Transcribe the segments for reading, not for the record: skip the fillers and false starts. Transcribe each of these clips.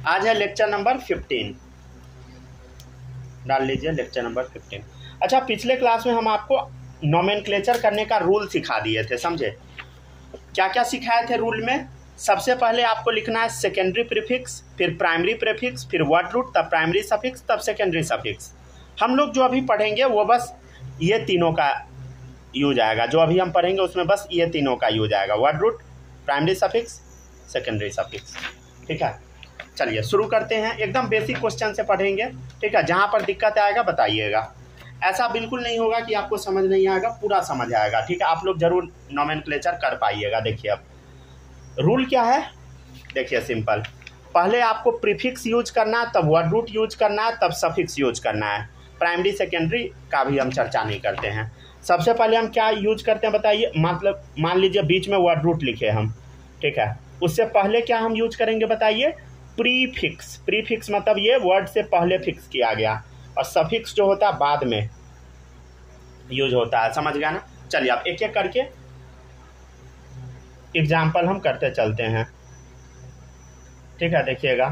आज है lecture number 15, डाल लीजिए लेक्चर नंबर 15। अच्छा, पिछले क्लास में हम आपको नोमेनक्लेचर करने का रूल सिखा दिए थे, समझे? क्या क्या सिखाए थे रूल में? सबसे पहले आपको लिखना है सेकेंडरी प्रीफिक्स, फिर प्राइमरी प्रीफिक्स, फिर वर्ड रूट, तब प्राइमरी सफिक्स, तब सेकेंडरी सफिक्स। हम लोग जो अभी पढ़ेंगे वो बस ये तीनों का यूज आएगा, जो अभी हम पढ़ेंगे उसमें बस ये तीनों का यूज आएगा, word root, primary suffix, secondary suffix. ठीक है, चलिए शुरू करते हैं। एकदम बेसिक क्वेश्चन से पढ़ेंगे, ठीक है? जहाँ पर दिक्कत आएगा बताइएगा। ऐसा बिल्कुल नहीं होगा कि आपको समझ नहीं आएगा, पूरा समझ आएगा, ठीक है? आप लोग जरूर नोमेनक्लेचर कर पाइएगा। देखिए अब रूल क्या है, देखिए सिंपल। पहले आपको प्रीफिक्स यूज करना है, तब वर्ड रूट यूज करना है, तब सफिक्स यूज करना है। प्राइमरी सेकेंडरी का भी हम चर्चा नहीं करते हैं। सबसे पहले हम क्या यूज करते हैं बताइए? मतलब मान लीजिए बीच में वर्ड रूट लिखे हम, ठीक है? उससे पहले क्या हम यूज करेंगे बताइए? प्रीफिक्स। प्रीफिक्स मतलब ये वर्ड से पहले फिक्स किया गया, और सफिक्स जो होता है बाद में यूज होता है, समझ गया ना? चलिए अब एक एक करके एग्जाम्पल हम करते चलते हैं, ठीक है? देखिएगा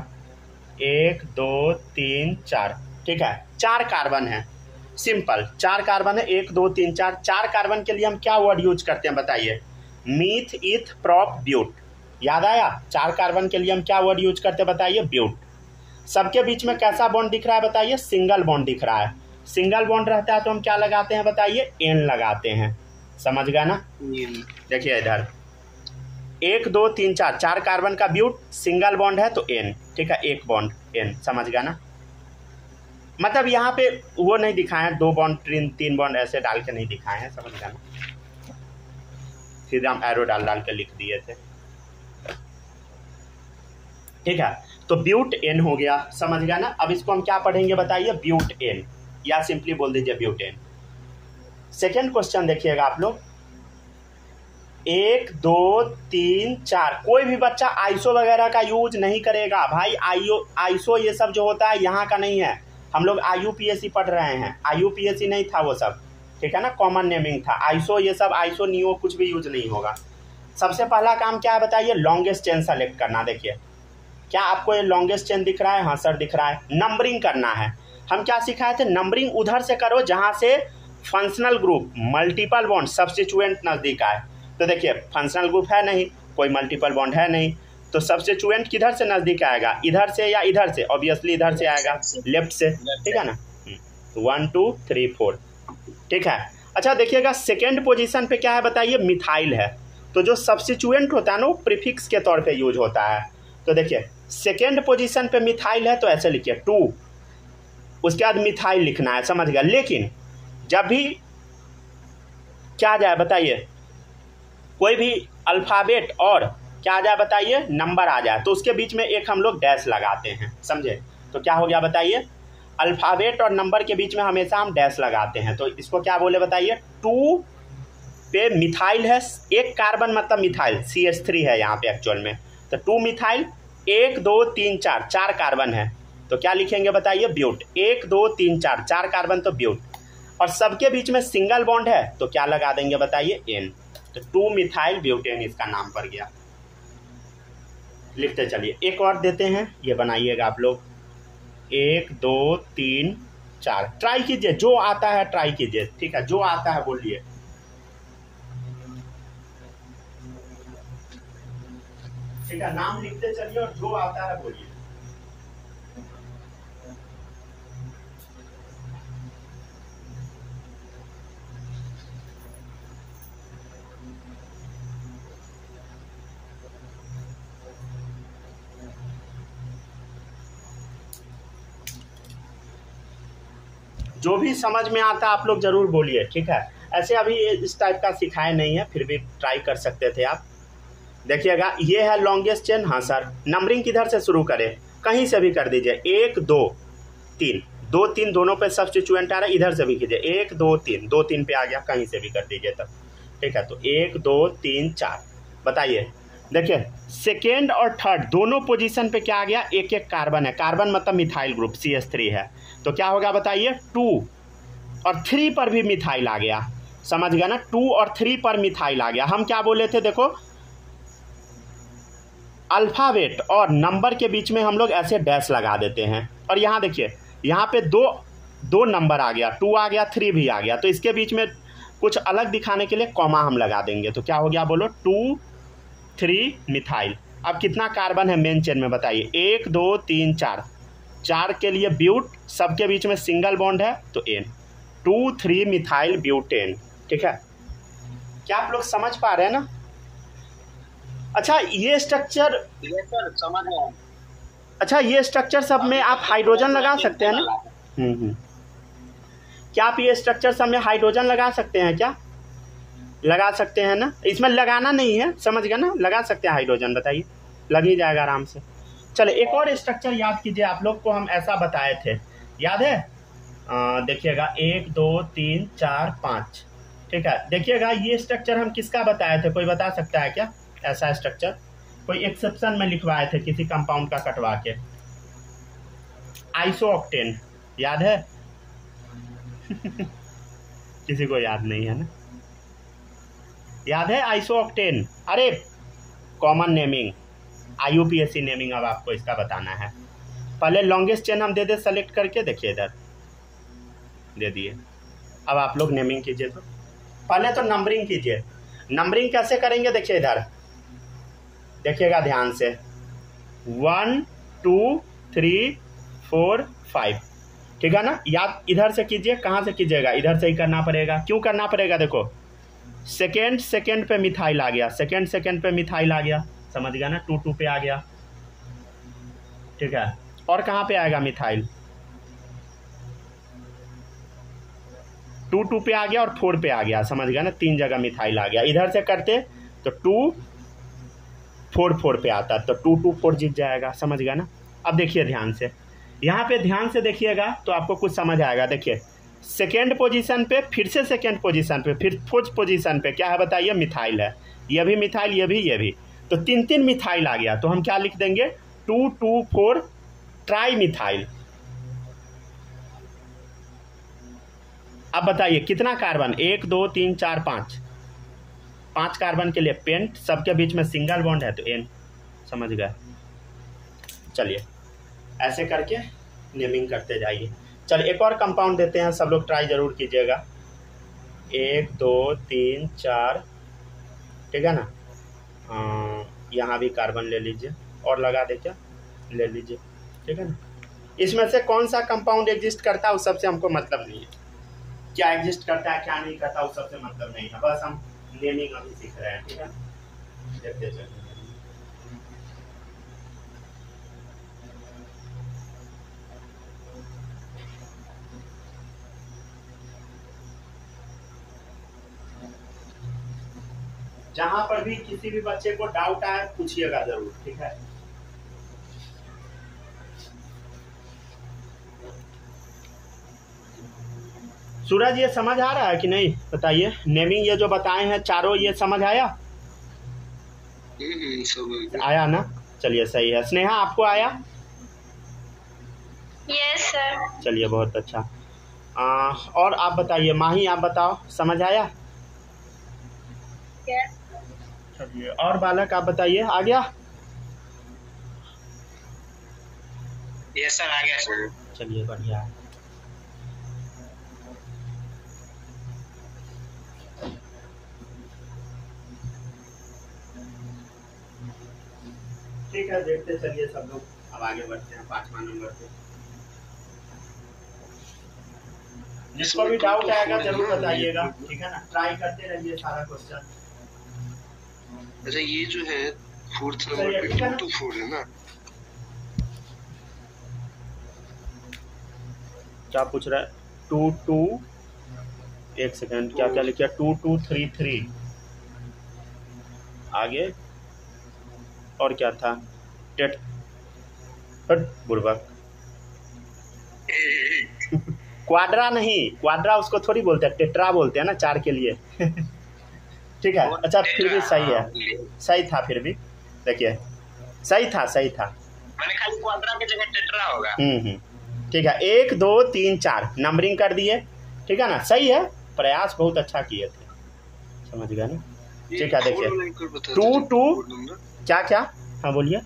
1 2 3 4, ठीक है? 4 कार्बन है, सिंपल 4 कार्बन है, 1 2 3 4। 4 कार्बन के लिए हम क्या वर्ड यूज करते हैं बताइए? Meth, eth, prop, but. याद आया? 4 कार्बन के लिए हम क्या वर्ड यूज करते हैं बताइए? ब्यूट। सबके बीच में कैसा बॉन्ड दिख रहा है बताइए? सिंगल बॉन्ड दिख रहा है। सिंगल बॉन्ड रहता है तो हम क्या लगाते हैं बताइए? एन लगाते हैं, समझ गया ना? देखिए इधर 1 2 3 4, 4 कार्बन का ब्यूट, सिंगल बॉन्ड है तो एन, ठीक है? एक बॉन्ड एन, समझ गया ना? मतलब यहाँ पे वो नहीं दिखाए हैं 2 बॉन्ड 3 बॉन्ड ऐसे डाल के नहीं दिखाए हैं, समझ गया ना? सीधे हम एरो डाल के लिख दिए थे, ठीक है? तो ब्यूट एन हो गया, समझ गया ना? अब इसको हम क्या पढ़ेंगे बताइए? ब्यूट एन, या सिंपली बोल दीजिए ब्यूट एन। सेकेंड क्वेश्चन देखिएगा आप लोग, 1 2 3 4। कोई भी बच्चा आईसो वगैरह का यूज नहीं करेगा भाई। आईसो ये सब जो होता है यहाँ का नहीं है। हम लोग IUPAC पढ़ रहे हैं, IUPAC नहीं था वो सब, ठीक है ना? कॉमन नेमिंग था। आईसो ये सब, आईसो नियो कुछ भी यूज नहीं होगा। सबसे पहला काम क्या है बताइए? लॉन्गेस्ट चेन सेलेक्ट करना। देखिए क्या आपको ये लॉन्गेस्ट चेन दिख रहा है? हाँ सर दिख रहा है। नंबरिंग करना है। हम क्या सिखाए थे? नंबरिंग उधर से करो जहाँ से functional group, multiple bond, substituent नजदीक आए। तो देखिए फंक्शनल ग्रुप है नहीं, कोई मल्टीपल बॉन्ड है नहीं, तो सब्स्टिट्यूएंट किधर से नजदीक आएगा? इधर से या इधर से? ऑब्वियसली इधर से आएगा, लेफ्ट से, ठीक है ना? 1 2 3 4, ठीक है? अच्छा देखिएगा सेकेंड पोजीशन पे क्या है बताइए? मिथाइल है। तो जो सब्स्टिट्यूएंट होता है ना वो प्रीफिक्स के तौर पे यूज होता है। तो देखिए सेकेंड पोजीशन पे मिथाइल है तो ऐसे लिखिए 2, उसके बाद मिथाइल लिखना है, समझ गया? लेकिन जब भी क्या आ जाए बताइए? कोई भी अल्फाबेट और क्या आ जाए बताइए? नंबर आ जाए, तो उसके बीच में एक हम लोग डैश लगाते हैं, समझे? तो क्या हो गया बताइए? अल्फाबेट और नंबर के बीच में हमेशा हम डैश लगाते हैं। तो इसको क्या बोले बताइए? 2 पे मिथाइल है, एक कार्बन मतलब मिथाइल, CH3 है यहाँ पे एक्चुअल में। तो 2 मिथाइल, 1 2 3 4, 4 कार्बन है, तो क्या लिखेंगे बताइए? ब्यूट। 1 2 3 4, 4 कार्बन तो ब्यूट। और सबके बीच में सिंगल बॉन्ड है तो क्या लगा देंगे बताइए? एन। तो 2 मिथाइल ब्यूटेन इसका नाम पड़ गया। लिखते चलिए, एक और देते हैं, ये बनाइएगा आप लोग। 1 2 3 4, ट्राई कीजिए, जो आता है ट्राई कीजिए, ठीक है? जो आता है बोलिए। ठीक है, नाम लिखते चलिए और जो आता है बोलिए। जो भी समझ में आता आप लोग जरूर बोलिए, ठीक है? ऐसे अभी इस टाइप का सिखाए नहीं है, फिर भी ट्राई कर सकते थे आप। देखिएगा ये है लॉन्गेस्ट चेन। हाँ सर, नंबरिंग किधर से शुरू करें? कहीं से भी कर दीजिए। 1 2 3, 2 3 दोनों पे सब्स्टिट्यूएंट आ रहा है, इधर से भी कीजिए। 1 2 3, 2 3 पे आ गया, कहीं से भी कर दीजिए तब, ठीक है? तो 1 2 3 4, बताइए। देखिए सेकेंड और थर्ड दोनों पोजीशन पे क्या आ गया? एक एक कार्बन है। कार्बन मतलब मिथाइल ग्रुप, CH3 है। तो क्या होगा बताइए? 2 और 3 पर भी मिथाइल आ गया, समझ गया ना? 2 और 3 पर मिथाइल आ गया। हम क्या बोले थे? देखो अल्फ़ाबेट और नंबर के बीच में हम लोग ऐसे डैश लगा देते हैं। और यहाँ देखिए, यहाँ पे दो नंबर आ गया, 2 आ गया, 3 भी आ गया, तो इसके बीच में कुछ अलग दिखाने के लिए कॉमा हम लगा देंगे। तो क्या हो गया बोलो, 2 3 मिथाइल। अब कितना कार्बन है मेन चेन में बताइए, 1 2 3 4, 4 के लिए ब्यूट, सबके बीच में सिंगल बॉन्ड है तो N, 2 3 मिथाइल ब्यूटेन। ठीक है, क्या आप लोग समझ पा रहे हैं ना? अच्छा ये स्ट्रक्चर समझ गया। अच्छा ये स्ट्रक्चर सब में आप हाइड्रोजन लगा सकते हैं ना? क्या आप ये स्ट्रक्चर सब में हाइड्रोजन लगा सकते हैं क्या? लगा सकते हैं ना? इसमें लगाना नहीं है, समझ गए ना? लगा सकते हैं हाइड्रोजन, बताइए, लग ही जाएगा आराम से। चले एक और स्ट्रक्चर याद कीजिए, आप लोग को हम ऐसा बताए थे, याद है? देखिएगा 1 2 3 4 5। ठीक है, देखिएगा ये स्ट्रक्चर हम किसका बताए थे, कोई बता सकता है क्या? ऐसा स्ट्रक्चर कोई एक्सेप्शन में लिखवाए थे किसी कंपाउंड का कटवा के, आइसोऑक्टेन, याद है? किसी को याद नहीं है ना? याद है आइसोऑक्टेन? अरे कॉमन नेमिंग, IUPAC नेमिंग अब आपको इसका बताना है। पहले लॉन्गेस्ट चेन हम दे दे सेलेक्ट करके, देखिए इधर दे दिए। अब आप लोग नेमिंग कीजिए, तो पहले तो नंबरिंग कीजिए। नंबरिंग कैसे करेंगे, देखिए इधर देखिएगा ध्यान से, 1 2 3 4 5। ठीक है ना? याद इधर से कीजिए, कहाँ से कीजिएगा? इधर से ही करना पड़ेगा। क्यों करना पड़ेगा? देखो सेकेंड पे मिथाइल आ गया, सेकेंड पे मिथाइल आ गया, समझ गया ना? 2 2 पे आ गया। ठीक है, और कहाँ पे आएगा मिथाइल? 2 2 पे आ गया और 4 पे आ गया, समझ गया ना? 3 जगह मिथाइल आ गया। इधर से करते तो 2 4 4 पे आता, तो 2 2 4 जीत जाएगा, समझ गया ना? अब देखिए ध्यान से, यहाँ पे ध्यान से देखिएगा तो आपको कुछ समझ आएगा। देखिए सेकेंड पोजीशन पे, फिर से सेकेंड पोजीशन पे, फिर फोर्थ पोजीशन पे क्या है बताइए? मिथाइल है। ये भी मिथाइल, ये भी, तो 3 3 मिथाइल आ गया। तो हम क्या लिख देंगे? 2 2 4 ट्राई मिथाइल। अब बताइए कितना कार्बन? 1 2 3 4 5, 5 कार्बन के लिए पेंट, सबके बीच में सिंगल बॉन्ड है तो N, समझ गए? चलिए ऐसे करके नेमिंग करते जाइए। चलिए एक और कंपाउंड देते हैं, सब लोग ट्राई जरूर कीजिएगा। 1 2 3 4, ठीक है ना? यहाँ भी कार्बन ले लीजिए और लगा दे, क्या ले लीजिए, ठीक है ना? इसमें से कौन सा कंपाउंड एग्जिस्ट करता है उस सबसे हमको मतलब नहीं है, क्या एग्जिस्ट करता है क्या नहीं करता उस सबसे मतलब नहीं है, बस हम नेमिंग अभी सीख रहे हैं। ठीक है, देखते चलिए। जहां पर भी किसी भी बच्चे को डाउट आए पूछिएगा जरूर, ठीक है? सूरज ये समझ आ रहा है कि नहीं बताइए? नेमिंग ये जो बताए हैं चारों, ये समझ आया? आया ना? चलिए सही है। स्नेहा आपको आया? Yes sir. चलिए बहुत अच्छा। और आप बताइए, माही आप बताओ, समझ आया? यस। चलिए और बालक आप बताइए, आ गया? यस सर, आ गया सर। चलिए बढ़िया है। ठीक है, देखते चलिए सब लोग। अब आगे बढ़ते हैं 5वां नंबर पे। जिसको भी डाउट आएगा जरूर बताइएगा, ठीक है ना? ट्राई करते रहिए सारा क्वेश्चन। अच्छा ये जो है 4th नंबर पे 2 to 4 है ना? क्या पूछ रहा है? 2 2, एक सेकंड, क्या क्या लिखा? 2 2 3 3, आगे और क्या था? टेट बुड़बक। क्वाड्रा नहीं, क्वाड्रा उसको थोड़ी बोलते हैं, टेट्रा बोलते हैं ना 4 के लिए। ठीक है, अच्छा फिर भी सही है, सही था, फिर भी देखिए सही था, सही था। मैंने खाली क्वाड्रा की जगह टेट्रा होगा। ठीक है, 1 2 3 4 नंबरिंग कर दिए, ठीक है ना? सही है, प्रयास बहुत अच्छा किए थे, समझ गए ना? ठीक है, देखिए 2 2 क्या क्या हाँ बोलिए।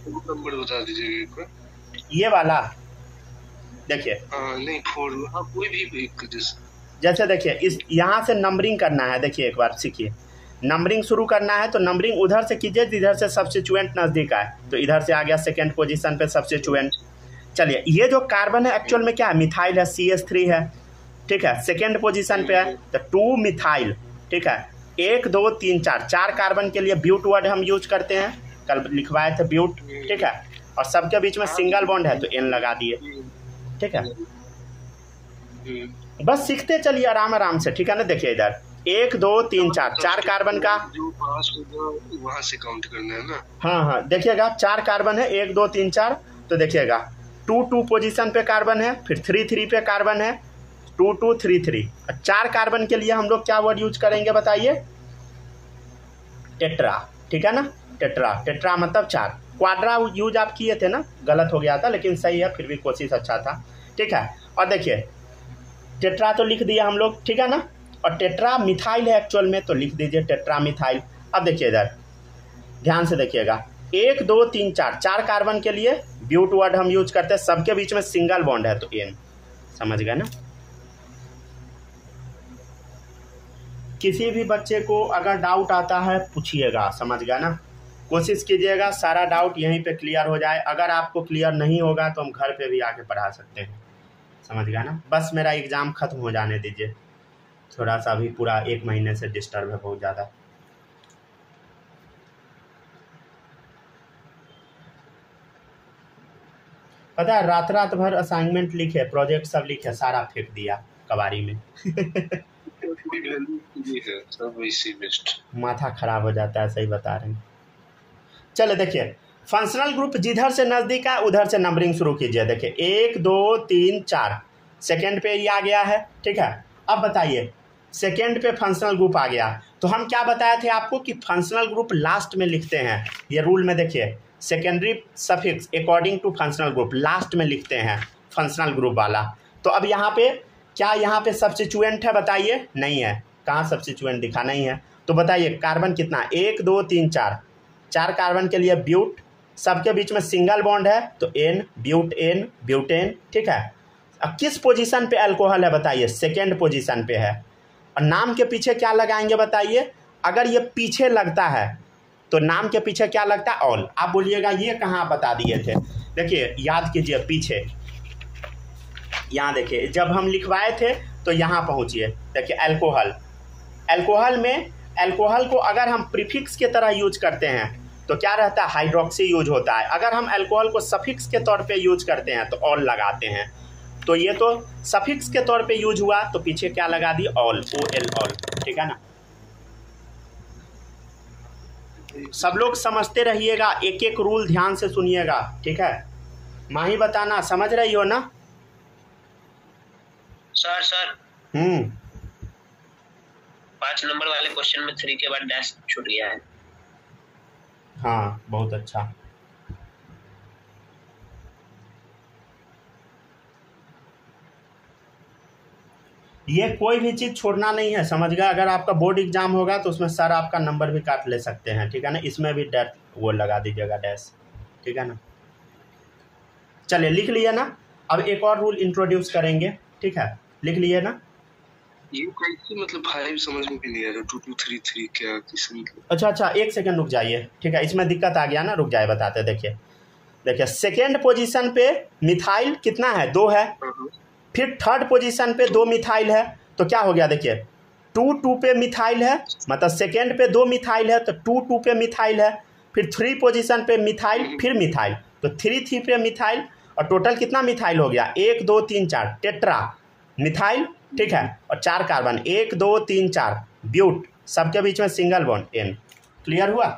नंबर बता दीजिएगा एक बार। ये वाला देखिए, नहीं 4, हाँ कोई भी एक जैसे देखिए इस यहाँ से नंबरिंग करना है। देखिए एक बार सीखिए, नंबरिंग शुरू करना है तो नंबरिंग उधर से कीजिए इधर से सब्स्टिट्यूएंट नज़दीक आए, तो इधर से आ गया सेकेंड पोजीशन पे सब्स्टिट्यूएंट। चलिए ये जो कार्बन है एक्चुअल में क्या है, मिथाइल है, CH3 है, ठीक है, सेकेंड पोजीशन पे है तो 2 मिथाइल, ठीक है। 1 2 3 4 4 कार्बन के लिए ब्यूट वर्ड हम यूज करते हैं, कल लिखवाए थे ब्यूट, ठीक है। और सबके बीच में सिंगल बॉन्ड है तो N लगा दिए, ठीक है। बस सीखते चलिए आराम आराम से, ठीक है ना। देखिए इधर 1 2 3 4 4 कार्बन का जो पास होगा वहां से काउंट करना है ना। हाँ देखिएगा 4 कार्बन है, 1 2 3 4, तो देखिएगा 2 2 पोजीशन पे कार्बन है, फिर 3 3 पे कार्बन है, 2 2 3 3। 4 कार्बन के लिए हम लोग क्या वर्ड यूज करेंगे बताइए, टेट्रा, ठीक है ना। टेट्रा, टेट्रा मतलब 4। क्वाड्रा यूज आप किए थे ना, गलत हो गया था लेकिन सही है, फिर भी कोशिश अच्छा था, ठीक है। और देखिए टेट्रा तो लिख दिया हम लोग, ठीक है ना। और टेट्रा मिथाइल है एक्चुअल में, तो लिख दीजिए टेट्रा मिथाइल। अब देखिए इधर ध्यान से देखिएगा 1 2 3 4 4 कार्बन के लिए ब्यूट वर्ड हम यूज करते हैं, सबके बीच में सिंगल बॉन्ड है तो N, समझ गए ना। किसी भी बच्चे को अगर डाउट आता है पूछिएगा, समझ गया ना। कोशिश कीजिएगा सारा डाउट यहीं पे क्लियर हो जाए। अगर आपको क्लियर नहीं होगा तो हम घर पे भी आके पढ़ा सकते हैं, समझ गया ना। बस मेरा एग्ज़ाम ख़त्म हो जाने दीजिए, थोड़ा सा अभी पूरा 1 महीने से डिस्टर्ब है बहुत ज़्यादा। पता है रात भर असाइनमेंट लिखे, प्रोजेक्ट सब लिखे, सारा फेंक दिया कबाड़ी में। माथा खराब हो जाता है, सही बता रहे हैं। चलो देखिए फंक्शनल ग्रुप जिधर से नज़दीक है उधर से नंबरिंग शुरू कीजिए। देखिए 1 2 3 4 सेकेंड पे ये आ गया है, ठीक है। अब बताइए सेकेंड पे फंक्शनल ग्रुप आ गया, तो हम क्या बताए थे आपको कि फंक्शनल ग्रुप लास्ट में लिखते हैं। ये रूल में देखिए secondary suffix according to functional group last में लिखते हैं फंक्शनल ग्रुप वाला। तो अब यहाँ पे क्या यहाँ पे सब्स्टिट्यूएंट है बताइए, नहीं है, कहाँ सब्स्टिट्यूएंट दिखा, नहीं है। तो बताइए कार्बन कितना, 1 2 3 4 4 कार्बन के लिए ब्यूट, सबके बीच में सिंगल बॉन्ड है तो N, ब्यूट N, ब्यूटेन, ठीक है। अब किस पोजीशन पे अल्कोहल है बताइए, सेकेंड पोजीशन पे है। और नाम के पीछे क्या लगाएंगे बताइए, अगर ये पीछे लगता है तो नाम के पीछे क्या लगता है, ऑल। आप बोलिएगा ये कहाँ बता दिए थे, देखिए याद कीजिए पीछे, यहाँ देखिए जब हम लिखवाए थे तो यहाँ पहुँचिए। देखिए अल्कोहल, अल्कोहल में अल्कोहल को अगर हम प्रीफिक्स के तरह यूज करते हैं तो क्या रहता है, हाइड्रोक्सी यूज होता है। अगर हम अल्कोहल को सफिक्स के तौर पे यूज करते हैं तो ऑल लगाते हैं। तो ये तो सफिक्स के तौर पे यूज हुआ तो पीछे क्या लगा दी, ऑल, OL, ऑल, ठीक है ना। सब लोग समझते रहिएगा, एक एक रूल ध्यान से सुनिएगा, ठीक है। माही बताना, समझ रही हो ना। सर 5 नंबर वाले क्वेश्चन में 3 के बाद डैश छूट गया है। हाँ बहुत अच्छा। ये कोई भी चीज़ छोड़ना नहीं है, समझ गए। अगर आपका बोर्ड एग्जाम होगा तो उसमें सर आपका नंबर भी काट ले सकते हैं, ठीक है ना। इसमें भी डैश वो लगा दीजिएगा, डैश, ठीक है ना। चलिए लिख लिए ना। अब एक और रूल इंट्रोड्यूस करेंगे, ठीक है, लिख लिए ना। ये कैसे मतलब 5 समझ में भी नहीं आ रहा, 2 2 3 3 क्या किस मतलब। अच्छा 1 सेकंड रुक जाइए, ठीक है, इसमें दिक्कत आ गया ना, रुक जाए बताते। देखिए सेकेंड पोजीशन पे मिथाइल कितना है, 2 है। फिर थर्ड पोजीशन पे 2 मिथाइल है, तो क्या हो गया देखिए 2 2 पे मिथाइल है, मतलब सेकेंड पे 2 मिथाइल है तो 2 2 पे मिथाइल है। फिर 3 पोजीशन पे मिथाइल, फिर मिथाइल, तो 3 3 पे मिथाइल, और टोटल कितना मिथाइल हो गया, 1 2 3 4 टेट्रा मिथाइल, ठीक है। और 4 कार्बन, 1 2 3 4 ब्यूट, सबके बीच में सिंगल बॉन्ड N। क्लियर हुआ।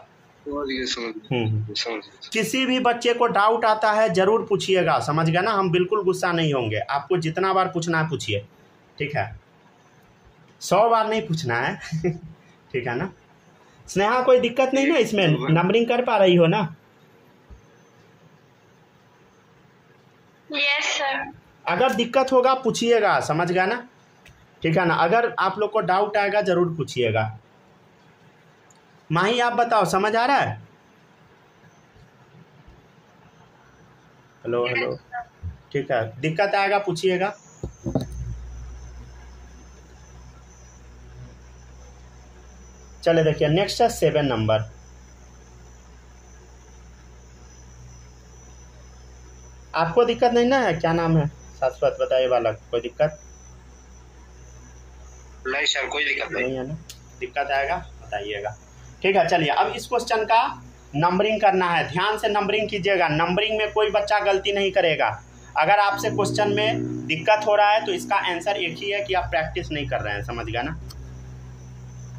किसी भी बच्चे को डाउट आता है जरूर पूछिएगा, समझ गया ना। हम बिल्कुल गुस्सा नहीं होंगे, आपको जितना बार पूछना है पूछिए, ठीक है, 100 बार नहीं पूछना है। ठीक है ना। स्नेहा कोई दिक्कत नहीं ना, इसमें नंबरिंग कर पा रही हो ना। Yes sir. अगर दिक्कत होगा पूछिएगा, समझ गया ना, ठीक है ना। अगर आप लोग को डाउट आएगा जरूर पूछिएगा। माही आप बताओ, समझ आ रहा है। हेलो हेलो, ठीक है, दिक्कत आएगा पूछिएगा। चले देखिए नेक्स्ट है 7 नंबर। आपको दिक्कत नहीं ना है? क्या नाम है शाश्वत, बताइए वाला, कोई दिक्कत नहीं सर, कोई दिक्कत नहीं है ना? दिक्कत आएगा बताइएगा। ठीक है, चलिए अब इस क्वेश्चन का नंबरिंग करना है। ध्यान से नंबरिंग कीजिएगा, नंबरिंग में कोई बच्चा गलती नहीं करेगा। अगर आपसे क्वेश्चन में दिक्कत हो रहा है तो इसका आंसर एक ही है कि आप प्रैक्टिस नहीं कर रहे हैं, समझ गया ना।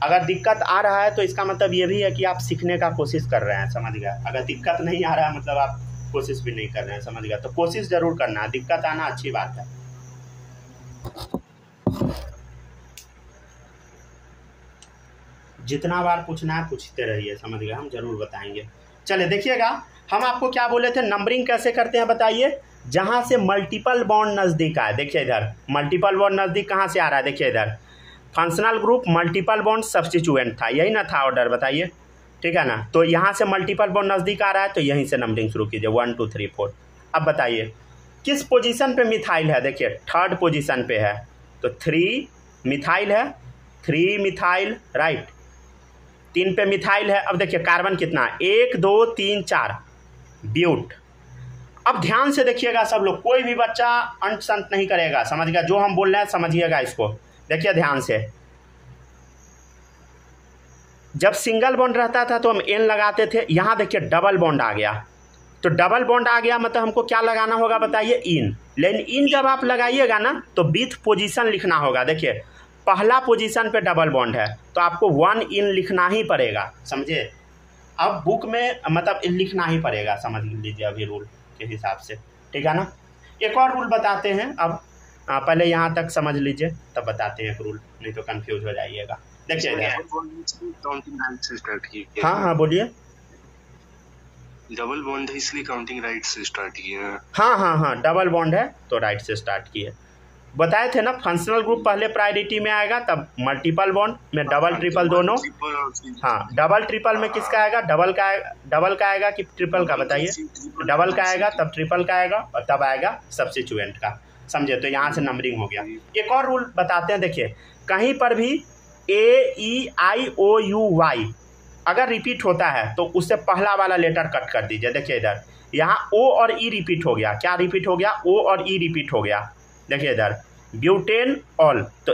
अगर दिक्कत आ रहा है तो इसका मतलब ये भी है कि आप सीखने का कोशिश कर रहे हैं, समझ गया। अगर दिक्कत नहीं आ रहा है मतलब आप कोशिश भी नहीं कर रहे हैं, समझ गया। तो कोशिश जरूर करना है, दिक्कत आना अच्छी बात है। जितना बार पूछना है पूछते रहिए, समझ गए, हम जरूर बताएंगे। चले देखिएगा, हम आपको क्या बोले थे, नंबरिंग कैसे करते हैं बताइए। जहां से मल्टीपल बॉन्ड नजदीक आए, देखिए इधर मल्टीपल बॉन्ड नजदीक कहां से आ रहा है, देखिए इधर functional group multiple bond substituent था, यही ना था ऑर्डर, बताइए, ठीक है ना। तो यहाँ से मल्टीपल बॉन्ड नजदीक आ रहा है तो यहीं से नंबरिंग शुरू कीजिए, 1 2 3 4। अब बताइए किस पोजीशन पे मिथाइल है, देखिए 3rd पोजीशन पे है, तो 3 मिथाइल है, 3 मिथाइल, राइट, 3 पे मिथाइल है। अब देखिए कार्बन कितना है, 1 2 3 4 ब्यूट। अब ध्यान से देखिएगा सब लोग, कोई भी बच्चा अंत संत नहीं करेगा, समझ गया। जो हम बोल रहे हैं समझिएगा इसको, देखिए ध्यान से। जब सिंगल बॉन्ड रहता था तो हम एन लगाते थे, यहां देखिए डबल बॉन्ड आ गया, तो डबल बॉन्ड आ गया मतलब हमको क्या लगाना होगा बताइए, इन। लेकिन इन जब आप लगाइएगा ना तो विथ पोजीशन लिखना होगा। देखिए पहला पोजीशन पे डबल बॉन्ड है तो आपको 1 इन लिखना ही पड़ेगा, समझे। अब बुक में मतलब लिखना ही पड़ेगा, समझ लीजिए अभी रूल के हिसाब से, ठीक है ना। एक और रूल बताते हैं, अब पहले यहाँ तक समझ लीजिए तब बताते हैं एक रूल, नहीं तो कंफ्यूज हो जाइएगा। देखिए हाँ हाँ बोलिए। डबल बॉन्ड है इसलिए काउंटिंग राइट से स्टार्ट किया। हाँ हाँ हाँ, डबल बॉन्ड है तो राइट से स्टार्ट किए। बताए थे ना फंक्शनल ग्रुप पहले प्रायोरिटी में आएगा, तब मल्टीपल बॉन्ड में डबल ट्रिपल दोनों। हाँ, डबल ट्रिपल में किसका आएगा, डबल का आएगा कि ट्रिपल का, बताइए। डबल का आएगा तब ट्रिपल का आएगा और तब आएगा सब्स्टिट्यूएंट का, समझे। तो यहाँ से नंबरिंग हो गया। एक और रूल बताते हैं, देखिए कहीं पर भी AEIOUY अगर रिपीट होता है तो उससे पहला वाला लेटर कट कर दीजिए। देखिए इधर यहाँ O और E रिपीट हो गया, क्या रिपीट हो गया, O और E रिपीट हो गया। देखिए इधर ब्यूटेन ऑल, तो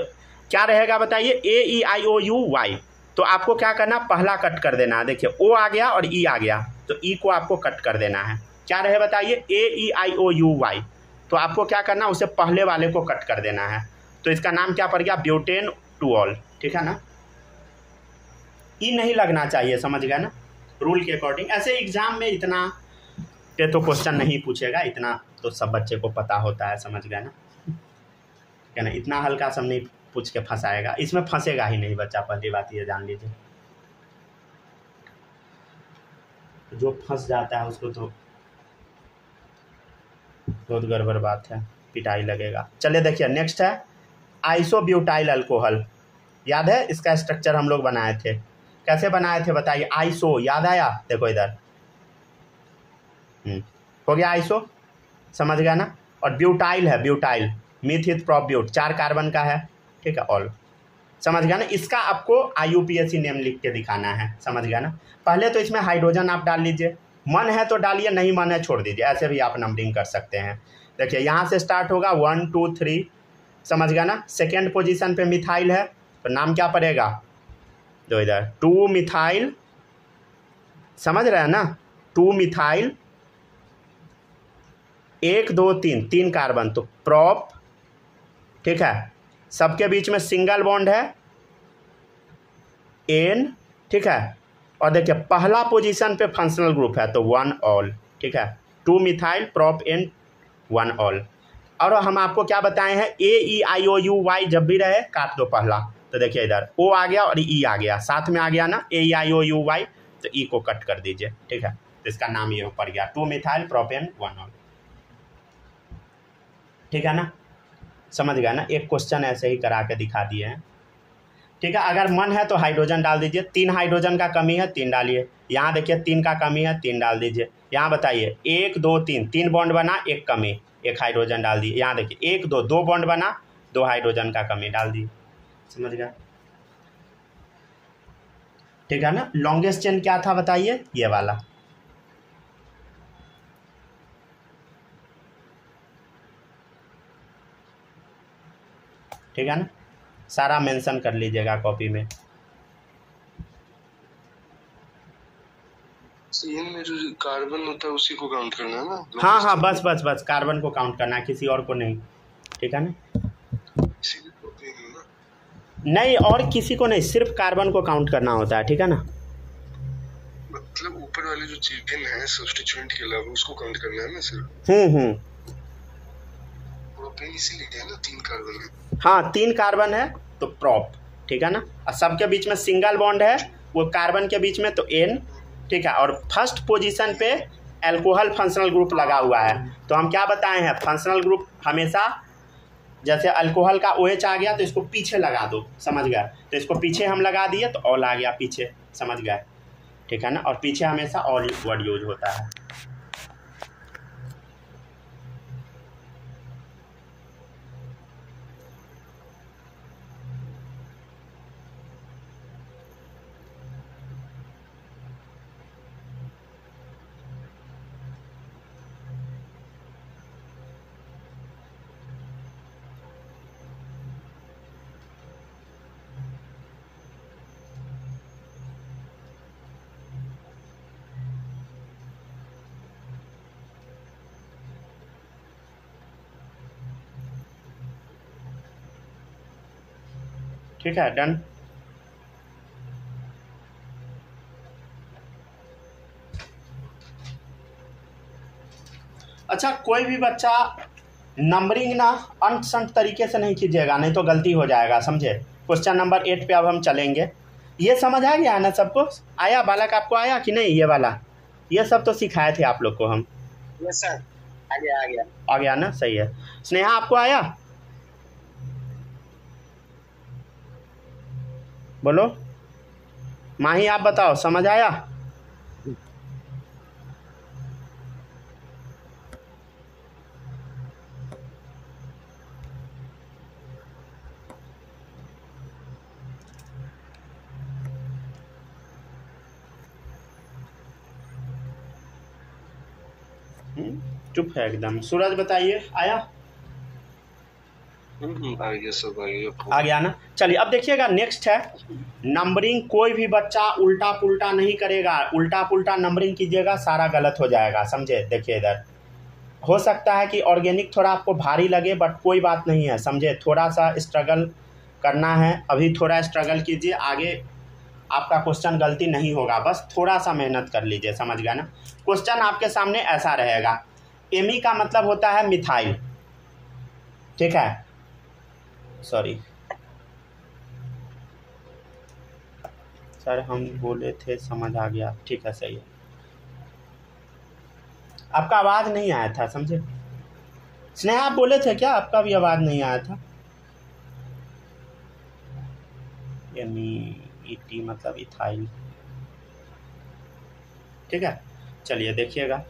क्या रहेगा बताइए, AEIOUY। तो आपको क्या करना, पहला कट कर देना है। देखिए O आ गया और E आ गया तो E को आपको कट कर देना है। क्या रहे बताइए, AEIOUY। तो आपको क्या करना, उसे पहले वाले को कट कर देना है। तो इसका नाम क्या पड़ गया, ब्यूटेन टू ऑल, ठीक है ना। ई नहीं लगना चाहिए, समझ गया ना, रूल के अकॉर्डिंग। ऐसे एग्जाम में इतना पे तो क्वेश्चन नहीं पूछेगा, इतना तो सब बच्चे को पता होता है, समझ गया ना, क्या ना। इतना हल्का सब नहीं पूछ के फंसाएगा, इसमें फंसेगा ही नहीं बच्चा, पहली बात ये जान लीजिए। जो फंस जाता है उसको तो बहुत गड़बड़ बात है, पिटाई लगेगा। चलिए देखिए नेक्स्ट है आइसोब्यूटाइल अल्कोहल। याद है इसका स्ट्रक्चर हम लोग बनाए थे, कैसे बनाए थे बताइए। आइसो याद आया, देखो इधर हो गया आइसो, समझ गया ना। और ब्यूटाइल है, ब्यूटाइल मिथित प्रोब्यूट, 4 कार्बन का है, ठीक है, ऑल, समझ गया ना। इसका आपको IUPAC नेम लिख के दिखाना है, समझ गया ना। पहले तो इसमें हाइड्रोजन आप डाल लीजिए, मन है तो डालिए, नहीं मन है छोड़ दीजिए, ऐसे भी आप नंबरिंग कर सकते हैं। देखिए यहाँ से स्टार्ट होगा 1 2 3, समझ गया ना। सेकेंड पोजीशन पे मिथाइल है तो नाम क्या पड़ेगा, जो इधर 2 मिथाइल, समझ रहे हैं ना, 2 मिथाइल, 1 2 3, 3 कार्बन, तो प्रॉप, ठीक है। सबके बीच में सिंगल बॉन्ड है एन, ठीक है। और देखिए पहला पोजीशन पे फंक्शनल ग्रुप है तो 1 ऑल, ठीक है, 2 मिथाइल प्रॉप एन 1 ऑल। और हम आपको क्या बताए हैं, AEIOUY जब भी रहे काट दो पहला, तो देखिए इधर O आ गया और E आ गया, साथ में आ गया ना AEIOUY, तो E को कट कर दीजिए, ठीक है। तो इसका नाम ये पड़ गया 2 मिथाइल प्रोपेन 1 ऑल, ठीक है ना, समझ गया ना। एक क्वेश्चन ऐसे ही करा के दिखा दिए हैं। ठीक है, अगर मन है तो हाइड्रोजन डाल दीजिए। 3 हाइड्रोजन का कमी है 3 डालिए। यहाँ देखिए 3 का कमी है 3 डाल दीजिए। यहाँ बताइए 1 2 3, 3 बॉन्ड बना, 1 कमी, 1 हाइड्रोजन डाल दिए। यहाँ देखिए 1 2, 2 बॉन्ड बना, 2 हाइड्रोजन का कमी डाल दिए। समझ गया? ठीक है ना। लॉन्गेस्ट चेन क्या था बताइए? ये वाला। ठीक है ना, सारा मेंशन कर लीजिएगा कॉपी में। चेन में जो कार्बन होता है उसी को काउंट करना है ना? हाँ हाँ, बस बस बस कार्बन को काउंट करना है, किसी और को नहीं। ठीक है ना, नहीं और किसी को नहीं, सिर्फ कार्बन को काउंट करना होता है। ठीक है ना, मतलब ऊपर वाले जो चेन है सब्स्टिट्यूएंट के अलावा उसको काउंट करना है ना सिर्फ। प्रोपेन इसीलिए है ना 3 कार्बन है। हाँ 3 कार्बन है तो प्रोप। ठीक है ना, और सबके बीच में सिंगल बॉन्ड है, वो कार्बन के बीच में तो एन। ठीक है, और फर्स्ट पोजीशन पे एल्कोहल फंक्शनल ग्रुप लगा हुआ है। तो हम क्या बताए हैं, फंक्शनल ग्रुप हमेशा जैसे अल्कोहल का OH आ गया तो इसको पीछे लगा दो। समझ गए? तो इसको पीछे हम लगा दिए तो ऑल आ गया पीछे। समझ गए? ठीक है ना, और पीछे हमेशा ऑल वर्ड यूज होता है। ठीक है, डन। अच्छा, कोई भी बच्चा नंबरिंग ना अंट संट तरीके से नहीं कीजिएगा, नहीं तो गलती हो जाएगा। समझे? क्वेश्चन नंबर 8 पे अब हम चलेंगे। ये समझ आ गया ना सबको? आया बालक, आपको आया कि नहीं? ये वाला ये सब तो सिखाए थे आप लोग को हम। यस सर, आ गया आ गया ना, सही है। स्नेहा आपको आया? बोलो। माही आप बताओ, समझ आया? चुप है एकदम। सूरज बताइए, आया? आ गया ना। चलिए अब देखिएगा, नेक्स्ट है नंबरिंग। कोई भी बच्चा उल्टा पुल्टा नहीं करेगा। उल्टा पुल्टा नंबरिंग कीजिएगा सारा गलत हो जाएगा। समझे? देखिए इधर हो सकता है कि ऑर्गेनिक थोड़ा आपको भारी लगे, बट कोई बात नहीं है। समझे? थोड़ा सा स्ट्रगल करना है, अभी थोड़ा स्ट्रगल कीजिए, आगे आपका क्वेश्चन गलती नहीं होगा। बस थोड़ा सा मेहनत कर लीजिए। समझ गया ना? क्वेश्चन आपके सामने ऐसा रहेगा, एमी का मतलब होता है मिथाइल। ठीक है, सॉरी सर, हम बोले थे, समझ आ गया। ठीक है, सही है। आपका आवाज़ नहीं आया था। समझे? स्नेहा आप बोले थे क्या? आपका भी आवाज़ नहीं आया था। MEET मतलब इथाइल। ठीक है, चलिए देखिएगा।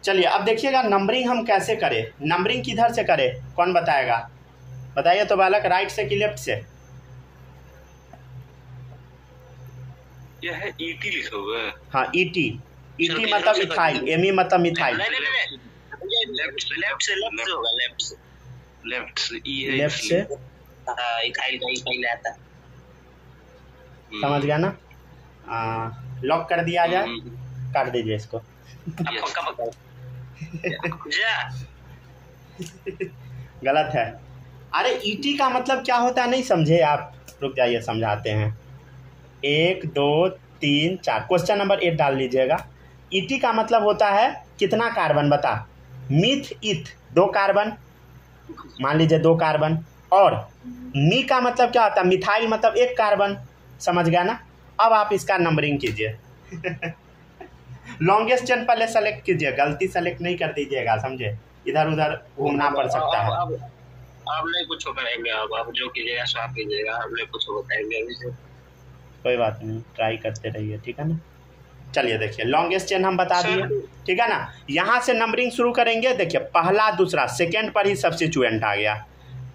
चलिए अब देखिएगा नंबरिंग हम कैसे करें। नंबरिंग किधर से करें, कौन बताएगा? बताइए तो बालक, राइट से कि लेफ्ट से? यह है ET लिखा हुआ है। हाँ ET मतलब इथाइल, ME मतलब मिथाइल। लेफ्ट से होगा, लेफ्ट से लेफ्ट से इथाइल का इथाइल आता है। समझ गया ना? लॉक कर दिया जाए, काट दीजिए इसको। पक्का गलत है। अरे ET का मतलब क्या होता है नहीं समझे आप? रुक जाइए, समझाते हैं। 1 2 3 4, क्वेश्चन नंबर 8 डाल लीजिएगा। ET का मतलब होता है कितना कार्बन, बता। मिथ इथ 2 कार्बन, मान लीजिए 2 कार्बन। और मी का मतलब क्या होता है? मिथाइल मतलब 1 कार्बन। समझ गया ना? अब आप इसका नंबरिंग कीजिए। लॉन्गेस्ट चेन पहले सेलेक्ट कीजिए, गलती सेलेक्ट नहीं कर दीजिएगा। समझे? इधर उधर घूमना पड़ सकता है। आप नहीं कुछ करेंगे, आप जो कीजिएगा सो आप कीजिएगा, हम नहीं कुछ बताएंगे अभी से। कोई बात नहीं, ट्राई करते रहिए, ठीक है ना। चलिए देखिए, लॉन्गेस्ट चेन हम बता दिए, ठीक है ना। यहाँ से नंबरिंग शुरू करेंगे। देखिए पहला दूसरा सेकेंड पर ही सब्स्टिट्यूएंट आ गया,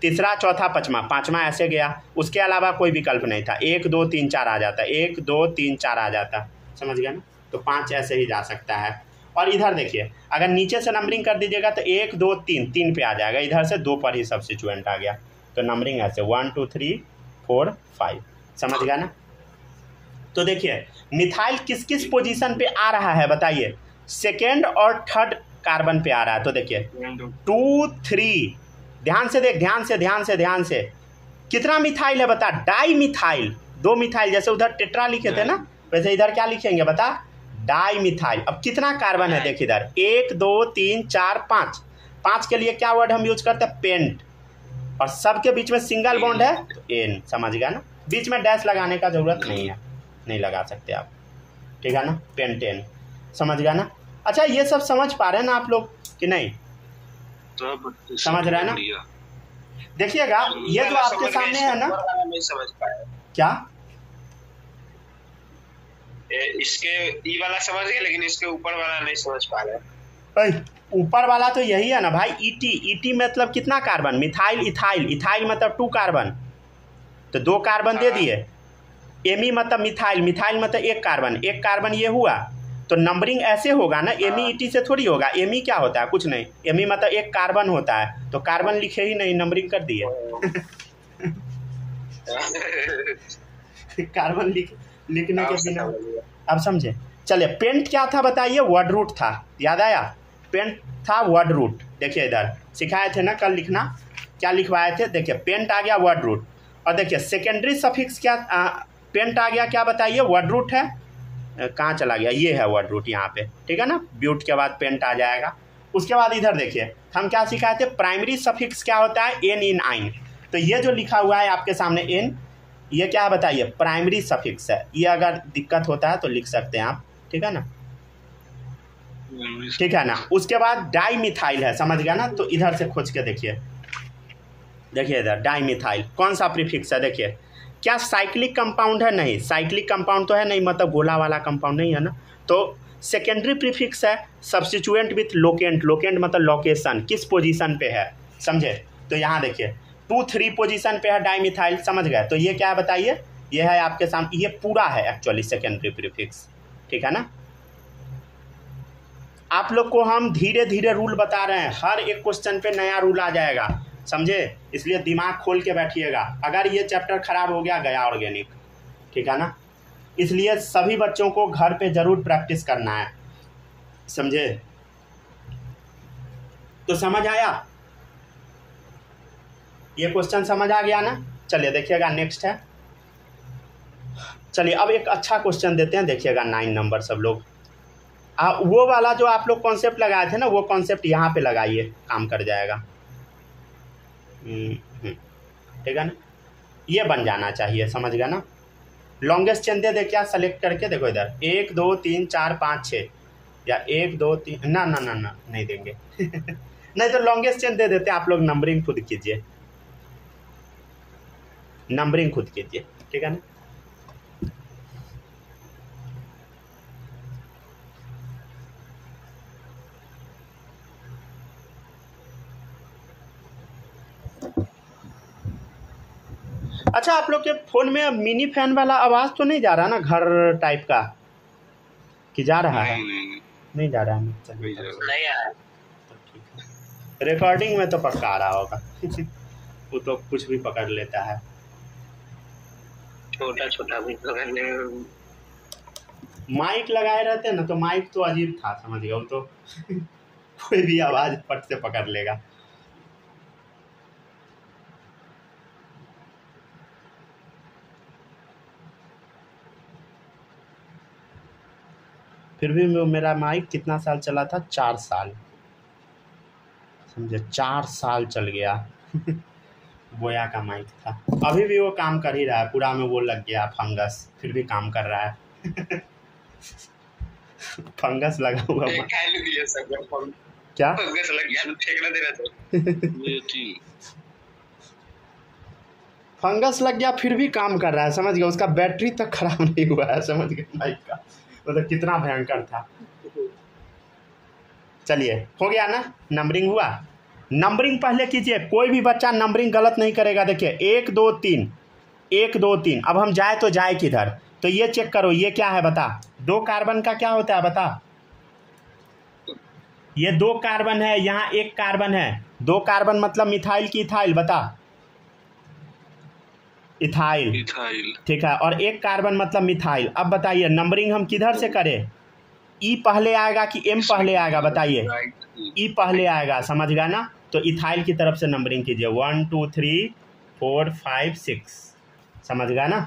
तीसरा चौथा पाँचवा ऐसे गया, उसके अलावा कोई विकल्प नहीं था। 1 2 3 4 आ जाता, 1 2 3 4 आ जाता, समझ गया ना। तो 5 ऐसे ही जा सकता है। और इधर देखिए, अगर नीचे से नंबरिंग कर दीजिएगा तो 1 2 3 पे आ जाएगा, इधर से 2 पर ही सब्स्टिट्यूएंट आ गया। तो नंबरिंग ऐसे 1 2 3 4 5, समझ गया ना। तो देखिए मिथाइल किस किस पोजीशन पे आ रहा है बताइए, सेकेंड और थर्ड कार्बन पे आ रहा है। तो देखिए 2 3, ध्यान से देख, ध्यान से कितना मिथाइल है बता, डाई मिथाइल, 2 मिथाइल। जैसे उधर टेट्रा लिखे थे ना, वैसे इधर क्या लिखेंगे बता, डाई मिथाइल। अब कितना कार्बन है देख इधर, 1 2 3 4 5, 5 के लिए क्या वर्ड हम यूज करते हैं, पेंट। और सबके बीच में सिंगल बॉन्ड है तो एन, समझ गया ना। बीच में डैश लगाने का जरूरत नहीं है, नहीं लगा सकते आप, ठीक है ना, पेंटेन, समझ गया ना। अच्छा ये सब समझ पा रहे हैं ना आप लोग कि नहीं, समझ रहे हैं ना। देखिएगा ये जो आपके सामने है ना, नहीं समझ पाए क्या इसके ई वाला समझ गए, लेकिन इसके ऊपर वाला नहीं समझ पा रहे। ऊपर वाला तो यही है ना भाई, ईटी मतलब कितना कार्बन, मिथाइल इथाइल मतलब 2 कार्बन, तो 2 कार्बन दे दिए। एमी मतलब मिथाइल मतलब 1 कार्बन ये हुआ। तो नंबरिंग ऐसे होगा ना, एमी ईटी से थोड़ी होगा। एमी क्या होता है, कुछ नहीं, एमी मतलब 1 कार्बन होता है, तो कार्बन लिखे ही नहीं, नंबरिंग कर दिए। कार्बन लिखने के बिना, अब समझे। चलिए पेंट क्या था बताइए, वर्ड रूट था, याद आया, पेंट था वर्ड रूट। देखिए इधर सिखाए थे ना कल लिखना, क्या लिखवाए थे, देखिए पेंट आ गया वर्ड रूट। और देखिए सेकेंडरी सफिक्स क्या, पेंट आ गया क्या बताइए, वर्ड रूट है, कहाँ चला गया, ये है वर्ड रूट यहाँ पे, ठीक है ना। ब्यूट के बाद पेंट आ जाएगा। उसके बाद इधर देखिए हम क्या सिखाए थे, प्राइमरी सफिक्स क्या होता है, एन इन आइन। तो ये जो लिखा हुआ है आपके सामने एन, ये क्या है बताइए, प्राइमरी सफिक्स है। ये अगर दिक्कत होता है तो लिख सकते हैं आप, ठीक है ना, ठीक है ना। उसके बाद डाई मिथाइल है, समझ गया ना। तो इधर से खोज के देखिए इधर डाई मिथाइल कौन सा प्रीफिक्स है, देखिए क्या साइक्लिक कंपाउंड है, नहीं साइक्लिक कंपाउंड तो है नहीं, मतलब गोला वाला कंपाउंड नहीं है ना। तो सेकेंडरी प्रीफिक्स है, सब्स्टिट्यूएंट विथ लोकेंट, लोकेंट मतलब लोकेशन, किस पोजीशन पे है, समझे। तो यहाँ देखिए 2 3 पोजीशन पे है डाईमिथाइल, समझ गए। तो ये क्या है बताइए, ये है आपके सामने, ये पूरा है एक्चुअली सेकेंडरी प्रीफिक्स, ठीक है ना। आप लोग को हम धीरे धीरे रूल बता रहे हैं, हर एक क्वेश्चन पे नया रूल आ जाएगा, समझे। इसलिए दिमाग खोल के बैठिएगा, अगर ये चैप्टर खराब हो गया ऑर्गेनिक, ठीक है ना। इसलिए सभी बच्चों को घर पे जरूर प्रैक्टिस करना है, समझे। तो समझ आया, ये क्वेश्चन समझ आ गया ना। चलिए देखिएगा नेक्स्ट है, चलिए अब एक अच्छा क्वेश्चन देते हैं, देखिएगा 9 नंबर सब लोग। वो वाला जो आप लोग कॉन्सेप्ट लगाए थे ना, वो कॉन्सेप्ट यहाँ पे लगाइए, काम कर जाएगा, ठीक है ना। ये बन जाना चाहिए, समझ गया ना। लॉन्गेस्ट चेन दे क्या सेलेक्ट करके देखो इधर 1 2 3 4 5 6, या 1 2 3, ना नहीं देंगे नहीं तो लॉन्गेस्ट चेन दे देते, आप लोग नंबरिंग खुद कीजिए, ठीक है ना। अच्छा आप लोग के फोन में मिनी फैन वाला आवाज तो नहीं जा रहा ना, घर टाइप का, कि जा रहा है? नहीं जा रहा है, नहीं आ रहा है। तो ठीक है, रिकॉर्डिंग में तो पक्का आ रहा होगा वो तो कुछ भी पकड़ लेता है, छोटा भी पकड़ने। माइक लगाए रहते ना, तो माइक तो अजीब था, समझ गया, वो तो कोई भी आवाज फट से पकड़ लेगा। फिर भी मेरा माइक कितना साल चला था, 4 साल, समझे, 4 साल चल गया बोया का माइक था, अभी भी वो काम कर ही रहा है, पूरा में वो लग गया फंगस, फिर भी काम कर रहा है फंगस लगा हुआ सब क्या फंगस लग गया फेंकना देना तो ये थी फंगस लग गया फिर भी काम कर रहा है, समझ गया, उसका बैटरी तक खराब नहीं हुआ है, समझ गए बाइक का, मतलब कितना भयंकर था। चलिए हो गया ना, नंबरिंग हुआ। नंबरिंग पहले कीजिए, कोई भी बच्चा नंबरिंग गलत नहीं करेगा। देखिए 1 2 3 1 2 3। अब हम जाए तो जाए किधर, तो ये चेक करो, ये क्या है बता, 2 कार्बन का क्या होता है बता, ये 2 कार्बन है, यहाँ 1 कार्बन है, 2 कार्बन मतलब मिथाइल की इथाइल, बता इथाइल, इथाइल ठीक है, और 1 कार्बन मतलब मिथाइल। अब बताइए नंबरिंग हम किधर से करें, ई पहले आएगा कि एम पहले आएगा, बताइए ई पहले आएगा, समझ गया ना। तो इथाइल की तरफ से नंबरिंग कीजिए 1 2 3 4 5 6, समझ गया ना।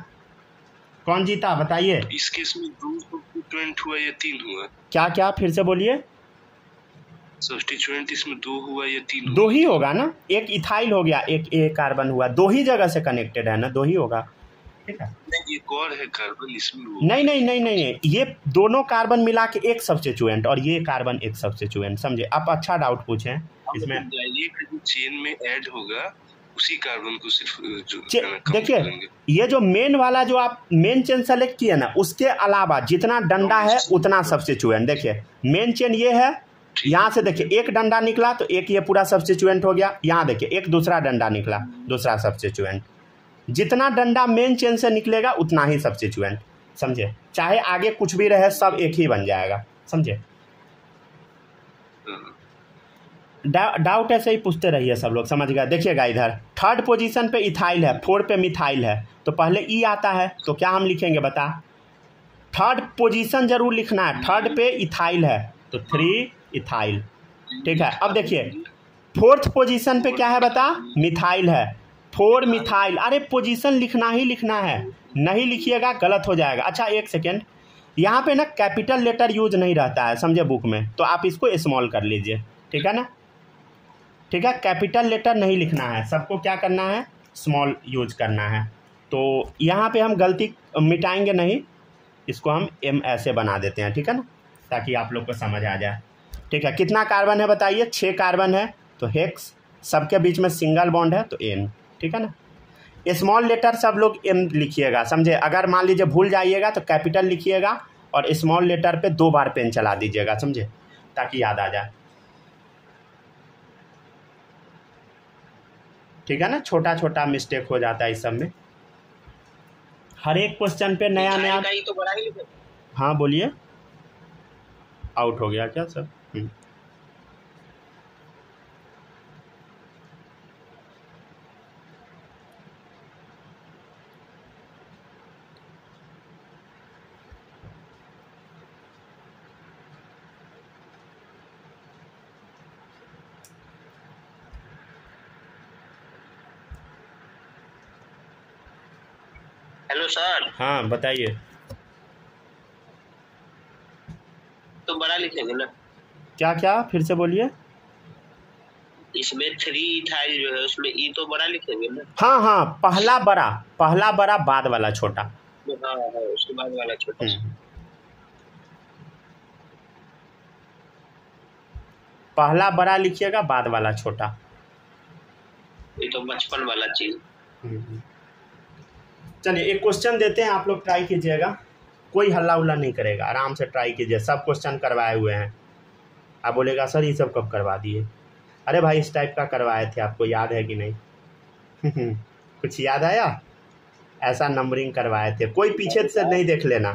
कौन जीता बताइए। इस केस में 2 सब्स्टिट्यूएंट हुआ या 3 हुआ, क्या क्या फिर से बोलिए। सब्स्टिट्यूएंट इसमें 2 हुआ या 3 हुआ? 2 ही होगा ना, एक इथाइल हो गया, एक ए कार्बन हुआ, 2 ही जगह से कनेक्टेड है ना, 2 ही होगा, ठीक है। नहीं एक और है कार्बन इसमें वो नहीं नहीं नहीं नहीं नहीं, ये दोनों कार्बन मिला के एक सब्स्टिट्यूएंट और ये कार्बन एक सब्स्टिट्यूएंट, समझे। आप अच्छा डाउट पूछे इसमें। डायरेक्ट जो चेन में ऐड होगा उसी कार्बन को सिर्फ देखिए ये जो मेन वाला जो आप मेन चेन सेलेक्ट किए ना, उसके अलावा जितना डंडा है उतना सब्स्टिट्यूएंट। देखिए मेन चेन ये है, यहाँ से देखिए एक डंडा निकला तो एक ये पूरा सब्स्टिट्यूएंट हो गया, यहाँ देखिए एक दूसरा डंडा निकला, दूसरा सब्स्टिट्यूएंट। जितना डंडा मेन चेन से निकलेगा उतना ही सब्स्टिट्यूएंट, समझे, चाहे आगे कुछ भी रहे सब एक ही बन जाएगा, समझे। डाउट ऐसे ही पूछते रहिए सब लोग, समझ गया। देखिएगा इधर 3rd पोजीशन पे इथाइल है, 4 पे मिथाइल है, तो पहले ई आता है, तो क्या हम लिखेंगे बता, 3rd पोजीशन जरूर लिखना है, 3rd पे इथाइल है तो 3 इथाइल, ठीक है। अब देखिए 4th पोजीशन पे क्या है बता, मिथाइल है, 4 मिथाइल। अरे पोजीशन लिखना ही लिखना है, नहीं लिखिएगा गलत हो जाएगा। अच्छा एक सेकेंड, यहाँ पे ना कैपिटल लेटर यूज नहीं रहता है, समझे, बुक में, तो आप इसको स्मॉल कर लीजिए, ठीक है ना, ठीक है। कैपिटल लेटर नहीं लिखना है, सबको क्या करना है, स्मॉल यूज करना है। तो यहाँ पे हम गलती मिटाएंगे नहीं, इसको हम एम ऐसे बना देते हैं, ठीक है ना, ताकि आप लोग को समझ आ जाए, ठीक है। कितना कार्बन है बताइए, 6 कार्बन है, तो हेक्स, सबके बीच में सिंगल बॉन्ड है तो एन, ठीक है ना। स्मॉल लेटर सब लोग एम लिखिएगा, समझे। अगर मान लीजिए भूल जाइएगा तो कैपिटल लिखिएगा और स्मॉल लेटर पे 2 बार पेन चला दीजिएगा, समझे, ताकि याद आ जाए, ठीक है ना। छोटा छोटा मिस्टेक हो जाता है इस सब में, हर एक क्वेश्चन पे नया नया। तो बड़ा ही हाँ बोलिए, आउट हो गया क्या सर। Hello sir. हाँ बताइए। तो बड़ा लिखेंगे ना, क्या क्या फिर से बोलिए। इसमें 3 इथाइल जो है उसमें ई तो बड़ा लिखेंगे ना। हाँ हाँ, पहला बड़ा बाद वाला छोटा। हाँ हाँ, उसके बाद वाला छोटा। पहला बड़ा लिखिएगा, बाद वाला छोटा। ये तो बचपन वाला चीज। चलिए एक क्वेश्चन देते हैं, आप लोग ट्राई कीजिएगा, कोई हल्ला उल्ला नहीं करेगा, आराम से ट्राई कीजिए। सब क्वेश्चन करवाए हुए हैं। आप बोलेगा सर ये सब कब करवा दिए, अरे भाई इस टाइप का करवाए थे, आपको याद है कि नहीं। कुछ याद आया, ऐसा नंबरिंग करवाए थे, कोई पीछे से नहीं देख लेना,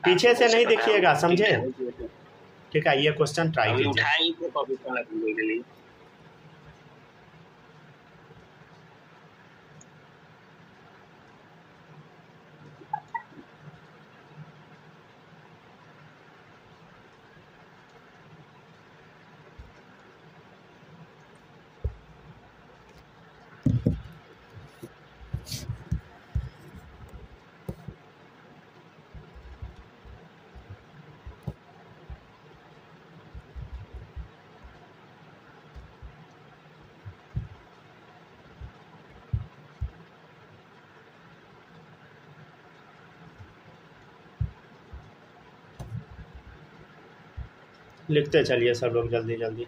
पीछे से नहीं देखिएगा, समझे, ठीक है। ये क्वेश्चन ट्राई कीजिए। लिखते चलिए सब लोग जल्दी जल्दी।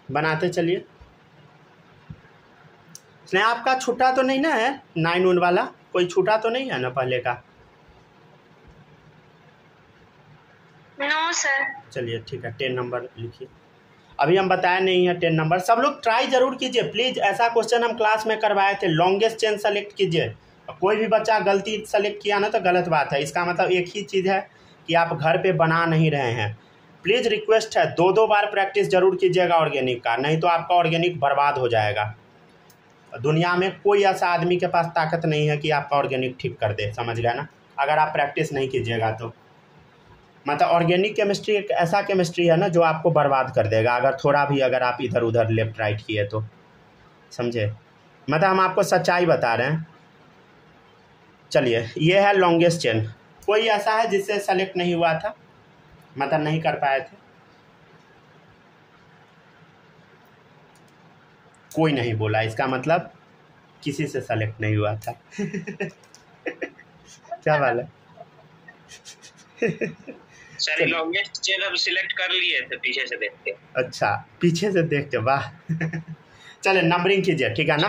बनाते चलिए। स्नेहा आपका छूटा तो नहीं ना है 9 वाला, कोई छूटा तो नहीं है ना पहले का? No sir. चलिए ठीक है, 10 नंबर लिखिए। अभी हम बताए नहीं है 10 नंबर। सब लोग ट्राई जरूर कीजिए प्लीज़। ऐसा क्वेश्चन हम क्लास में करवाए थे, लॉन्गेस्ट चेन सेलेक्ट कीजिए। कोई भी बच्चा गलती सेलेक्ट किया ना तो गलत बात है। इसका मतलब एक ही चीज़ है कि आप घर पे बना नहीं रहे हैं। प्लीज़ रिक्वेस्ट है 2-2 बार प्रैक्टिस जरूर कीजिएगा ऑर्गेनिक का, नहीं तो आपका ऑर्गेनिक बर्बाद हो जाएगा। दुनिया में कोई ऐसा आदमी के पास ताकत नहीं है कि आपका ऑर्गेनिक ठीक कर दे, समझ गया ना, अगर आप प्रैक्टिस नहीं कीजिएगा तो। मतलब ऑर्गेनिक केमिस्ट्री एक ऐसा केमिस्ट्री है ना जो आपको बर्बाद कर देगा अगर थोड़ा भी अगर आप इधर उधर लेफ्ट राइट किए तो, समझे। मतलब हम आपको सच्चाई बता रहे हैं। चलिए ये है लॉन्गेस्ट चेन। कोई ऐसा है जिससे सेलेक्ट नहीं हुआ था, मतलब नहीं कर पाए थे? कोई नहीं बोला, इसका मतलब किसी से सेलेक्ट नहीं हुआ था। क्या बात है। सर लॉन्गेस्ट चेन हम सिलेक्ट कर लिए थे पीछे से देख के। अच्छा पीछे से देख के, वाह। चले नंबरिंग कीजिए, ठीक है ना।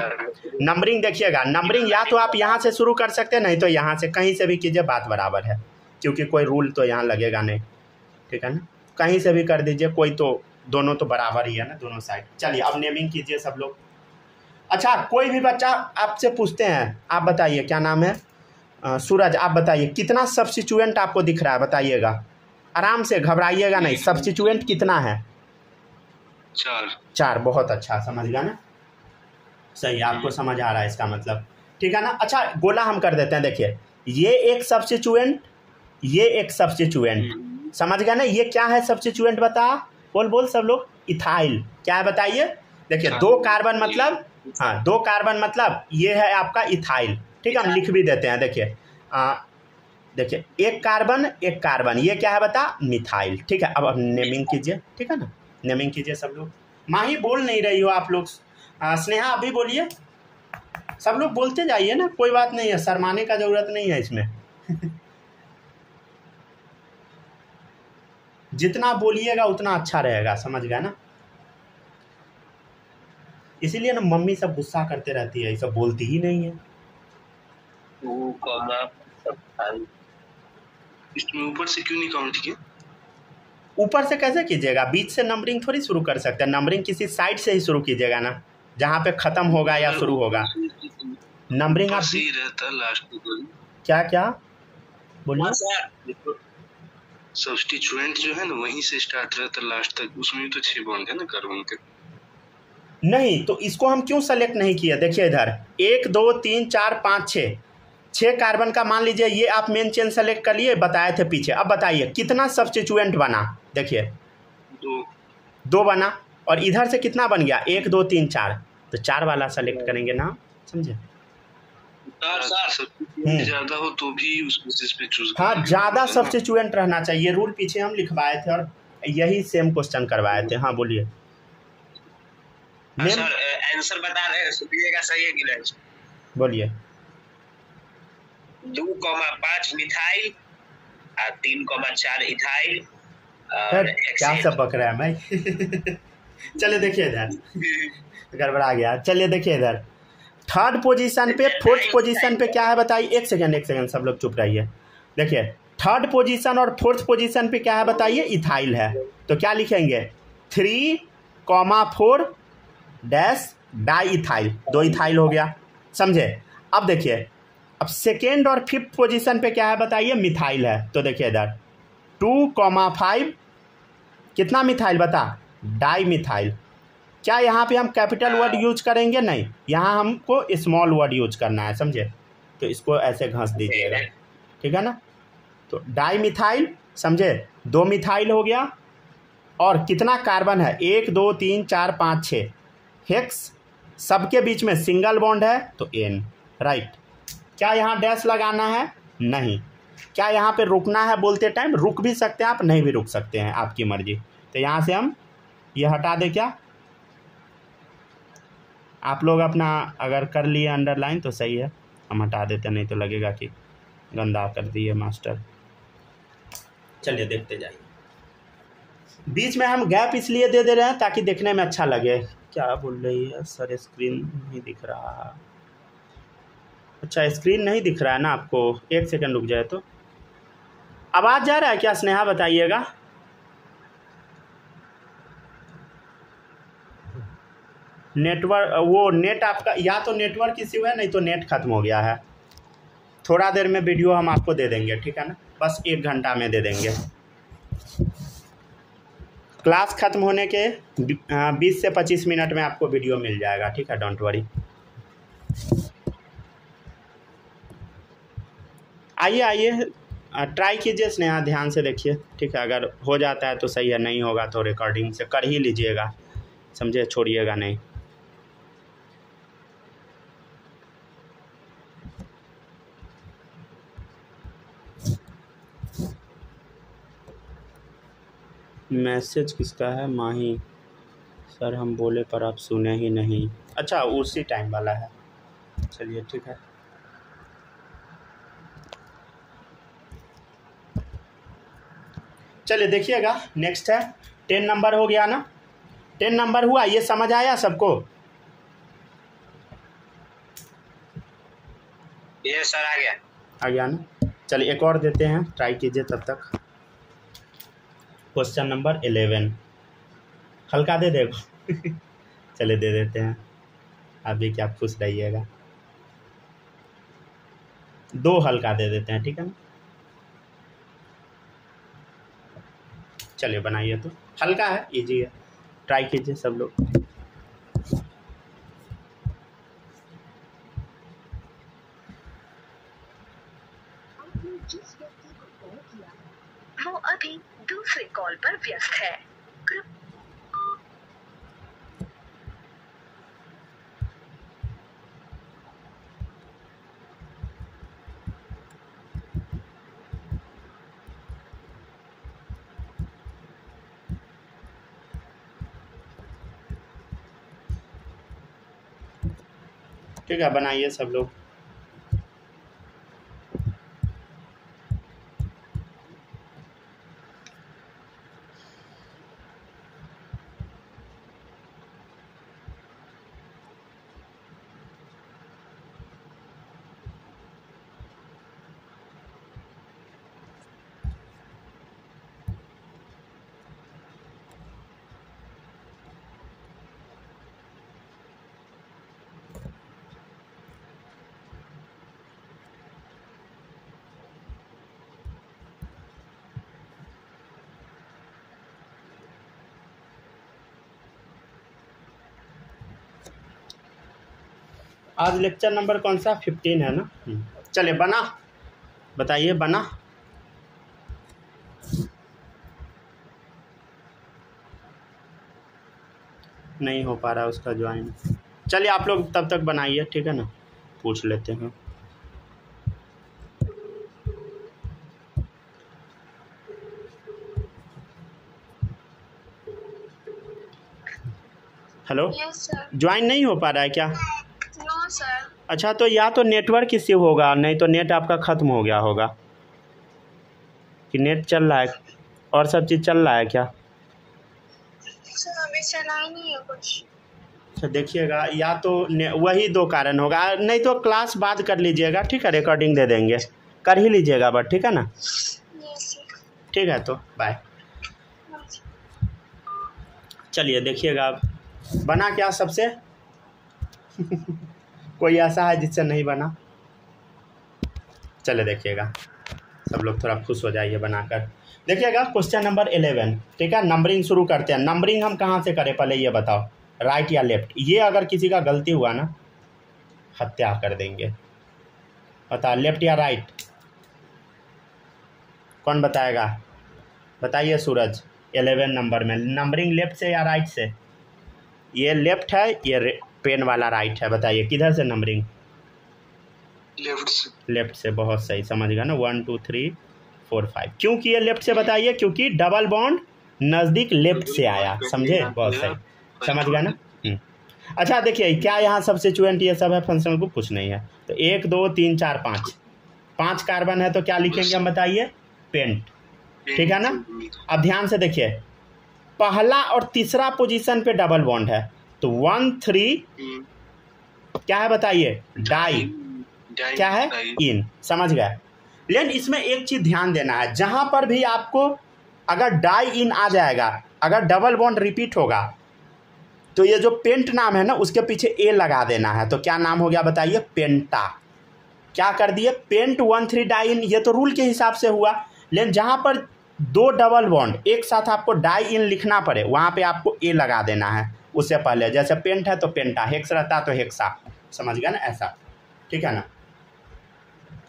नंबरिंग देखिएगा, नंबरिंग या तो आप यहाँ से शुरू कर सकते हैं, नहीं तो यहाँ से कहीं से भी कीजिए, बात बराबर है, क्योंकि कोई रूल तो यहाँ लगेगा नहीं, ठीक है ना। कहीं से भी कर दीजिए, कोई तो, दोनों तो बराबर ही है ना, दोनों साइड। चलिए अब नेमिंग कीजिए सब लोग। अच्छा कोई भी बच्चा आपसे पूछते हैं, आप बताइए क्या नाम है? सूरज, आप बताइए कितना सब्स्टिट्यूएंट आपको दिख रहा है, बताइएगा। आराम से, घबराइएगा नहीं। सब्स्टिट्यूएंट कितना है? 4। बहुत अच्छा, समझ गया ना। सही, आपको समझ आ रहा है इसका मतलब, ठीक है ना। अच्छा गोला हम कर देते हैं, देखिए ये एक सब्स्टिट्यूएंट, ये एक सब्स्टिट्यूएंट, समझ गया ना। ये क्या है सब्स्टिट्यूएंट, बता, बोल सब लोग। इथाइल। क्या है बताइए? देखिए 2 कार्बन मतलब, हाँ 2 कार्बन मतलब ये है आपका इथाइल, ठीक है। हम लिख भी देते हैं, देखिए देखिए एक कार्बन, ये क्या है बता? मिथाइल, ठीक है। अब नेमिंग कीजिए, ठीक है ना, नेमिंग कीजिए सब लोग। माही बोल नहीं रही हो आप लोग। स्नेहा अभी बोलिए, सब लोग बोलते जाइए ना, कोई बात नहीं है, शर्माने का जरूरत नहीं है इसमें। जितना बोलिएगा उतना अच्छा रहेगा, समझ गया ना। इसीलिए ना मम्मी सब गुस्सा करते रहती है, ये सब बोलती ही नहीं है। इसमें ऊपर से क्यों नहीं काउंट किया? ऊपर से कैसे कीजिएगा? बीच से नंबरिंग थोड़ी शुरू कर सकते हैं। नंबरिंग किसी साइड से ही शुरू कीजिएगा ना, जहाँ पे खत्म होगा या शुरू होगा। नंबरिंग आप सही रहता लास्ट में। क्या बोलिए? सब्स्टिट्यूएंट जो है ना वहीं से स्टार्ट रहता लास्ट तक, उसमें तो 6 बॉन्ड है ना कार्बन के। नहीं तो इसको हम क्यों सेलेक्ट नहीं किया? देखिए इधर 1 2 3 4 5 6 कार्बन का मान लीजिए, ये आप मेन चेन सेलेक्ट कर लिए, बताए थे पीछे। अब बताइए कितना सब्स्टिट्यूएंट बना? देखिए 2 बना, और इधर से कितना बन गया? 1 2 3 4, तो 4 वाला सेलेक्ट करेंगे ना, समझे। ज्यादा हो तो भी उस बेसिस पे चूज। हाँ ज़्यादा सब्स्टिट्यूएंट रहना चाहिए। रूल पीछे हम लिखवाए थे और यही सेम क्वेश्चन करवाए थे। हाँ बोलिए सर, आंसर बता रहे हैं, सुनिएगा, सही है कि नहीं? बोलिए। 2,5 मिथाइल और 3,4 इथाइल। क्या सब बक रहा है भाई। चलिए देखिए इधर, गड़बड़ा गया। चलिए देखिए इधर, 3rd पोजीशन पे 4th पोजीशन पे क्या है बताइए? एक सेकंड सब लोग चुप रहिए। देखिए 3rd पोजीशन और 4th पोजीशन पे क्या है बताइए? इथाइल है। तो क्या लिखेंगे? 3,4 डैश डाई इथाइल, 2 इथाइल हो गया, समझे। अब देखिए, अब 2nd और 5th पोजीशन पे क्या है बताइए? मिथाइल है। तो देखिए इधर 2,5 कितना मिथाइल बता? Di methyl. क्या यहाँ पे हम कैपिटल वर्ड यूज करेंगे? नहीं, यहाँ हमको स्मॉल वर्ड यूज करना है, समझे। तो इसको ऐसे घस दीजिएगा, ठीक है ना। तो डाई मिथाइल, समझे, 2 मिथाइल हो गया। और कितना कार्बन है? 1 2 3 4 5 6 हेक्स, सबके बीच में सिंगल बॉन्ड है तो N, राइट। क्या यहाँ डैश लगाना है? नहीं। क्या यहाँ पे रुकना है बोलते टाइम? रुक भी सकते हैं आप, नहीं भी रुक सकते हैं, आपकी मर्जी। तो यहाँ से हम ये हटा दें क्या? आप लोग अपना अगर कर लिए अंडरलाइन तो सही है, हम हटा देते, नहीं तो लगेगा कि गंदा कर दिए मास्टर। चलिए देखते जाइए। बीच में हम गैप इसलिए दे रहे हैं ताकि देखने में अच्छा लगे। क्या बोल रही है सर? स्क्रीन नहीं दिख रहा। अच्छा स्क्रीन नहीं दिख रहा है ना आपको? एक सेकंड रुक जाए तो। आवाज़ जा रहा है क्या स्नेहा? बताइएगा। नेटवर्क, वो नेट आपका या तो नेटवर्क इश्यू है, नहीं तो नेट ख़त्म हो गया है। थोड़ा देर में वीडियो हम आपको दे देंगे, ठीक है ना? बस 1 घंटा में दे देंगे। क्लास ख़त्म होने के 20 से 25 मिनट में आपको वीडियो मिल जाएगा, ठीक है? Don't worry. आइए आइए ट्राई कीजिए स्नेहा, ध्यान से देखिए, ठीक है? अगर हो जाता है तो सही है, नहीं होगा तो रिकॉर्डिंग से कर ही लीजिएगा, समझे? छोड़िएगा नहीं। मैसेज किसका है? माही सर हम बोले पर आप सुने ही नहीं। अच्छा उसी टाइम वाला है, चलिए ठीक है। चलिए देखिएगा, नेक्स्ट है 10 नंबर हो गया ना? 10 नंबर हुआ, ये समझ आया सबको? ये सर आ गया ना? चलिए एक और देते हैं, ट्राई कीजिए तब तक। क्वेश्चन नंबर 11 हल्का दे देखो। चले दे देते हैं, अभी क्या खुश रहिएगा। 2 हल्का दे देते हैं, ठीक है ना? चलिए बनाइए, तो हल्का है, इजी है, ट्राई कीजिए सब लोग। जिस व्यक्ति को कॉल किया वो अभी दूसरे कॉल पर व्यस्त है। ठीक है, बनाइए सब लोग। आज लेक्चर नंबर कौन सा? 15 है ना? चलिए बना, बताइए बना। नहीं हो पा रहा उसका ज्वाइन। चलिए आप लोग तब तक बनाइए, ठीक है ना? पूछ लेते हैं। हेलो, ज्वाइन नहीं हो पा रहा है क्या? No sir. अच्छा तो या तो नेटवर्क इश्यू होगा, नहीं तो नेट आपका ख़त्म हो गया होगा। कि नेट चल रहा है और सब चीज़ चल रहा है क्या? सर अभी चला ही नहीं है कुछ। अच्छा देखिएगा, या तो वही 2 कारण होगा, नहीं तो क्लास बाद कर लीजिएगा, ठीक है? रिकॉर्डिंग दे देंगे, कर ही लीजिएगा बट, ठीक है ना? ठीक है, तो बाय। चलिए देखिएगा, बना क्या सबसे? कोई ऐसा है जिससे नहीं बना? चले देखिएगा, सब लोग थोड़ा खुश हो जाइए बनाकर। देखिएगा क्वेश्चन नंबर 11, ठीक है? नंबरिंग शुरू करते हैं। नंबरिंग हम कहाँ से करें पहले ये बताओ, राइट या लेफ्ट? ये अगर किसी का गलती हुआ ना, हत्या कर देंगे। बताओ लेफ्ट या राइट, कौन बताएगा? बताइए सूरज। 11 नंबर में नंबरिंग लेफ्ट से या राइट से? ये लेफ्ट है, ये पेन वाला राइट है, बताइए किधर से नंबरिंग? लेफ्ट से। बहुत सही, समझ गया ना। 1 2 3 4 5 क्यों किए लेफ्ट से बताइए? क्योंकि डबल बॉन्ड नज़दीक लेफ्ट से आया, समझे? बहुत सही, समझ गया ना। अच्छा देखिए, क्या यहाँ सब्स्टिट्यूएंट ये सब है, फंक्शनल ग्रुप कुछ नहीं है। तो 1 2 3 4 5 कार्बन है तो क्या लिखेंगे हम बताइए? पेंट, ठीक है ना। अब ध्यान से देखिए, पहला और तीसरा पोजीशन पे डबल बॉन्ड है तो 1 3 क्या है बताइए? डाई, क्या है? इन, समझ गए। लेकिन इसमें एक चीज ध्यान देना है, जहां पर भी आपको अगर डाई इन आ जाएगा, अगर डबल बॉन्ड रिपीट होगा तो ये जो पेंट नाम है ना उसके पीछे ए लगा देना है। तो क्या नाम हो गया बताइए? पेंटा। क्या कर दिए? पेंट 1 3 डाई इन, ये तो रूल के हिसाब से हुआ। लेकिन जहां पर दो डबल बॉन्ड एक साथ आपको डाई इन लिखना पड़े वहां पे आपको ए लगा देना है उससे पहले। जैसे पेंट है तो पेंटा, हेक्स रहता तो हेक्सा, समझ गया ना, ऐसा, ठीक है ना।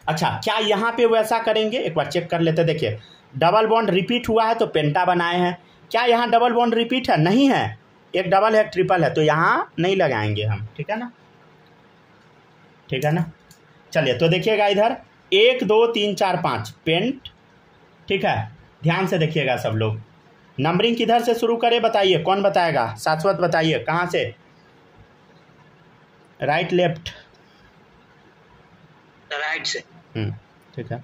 अच्छा, क्या यहाँ पे वैसा करेंगे? एक बार चेक कर लेते। देखिए, डबल बॉन्ड रिपीट हुआ है तो पेंटा बनाए हैं। क्या यहाँ डबल बॉन्ड रिपीट है? नहीं है, एक डबल है एक ट्रिपल है, तो यहाँ नहीं लगाएंगे हम, ठीक है ना, ठीक है ना। चलिए तो देखिएगा इधर 1 2 3 4 5 पेंट, ठीक है। ध्यान से देखिएगा सब लोग। नंबरिंग किधर से शुरू करें बताइए? कौन बताएगा? शाश्वत बताइए, कहाँ से? Right left? राइट से। ठीक है,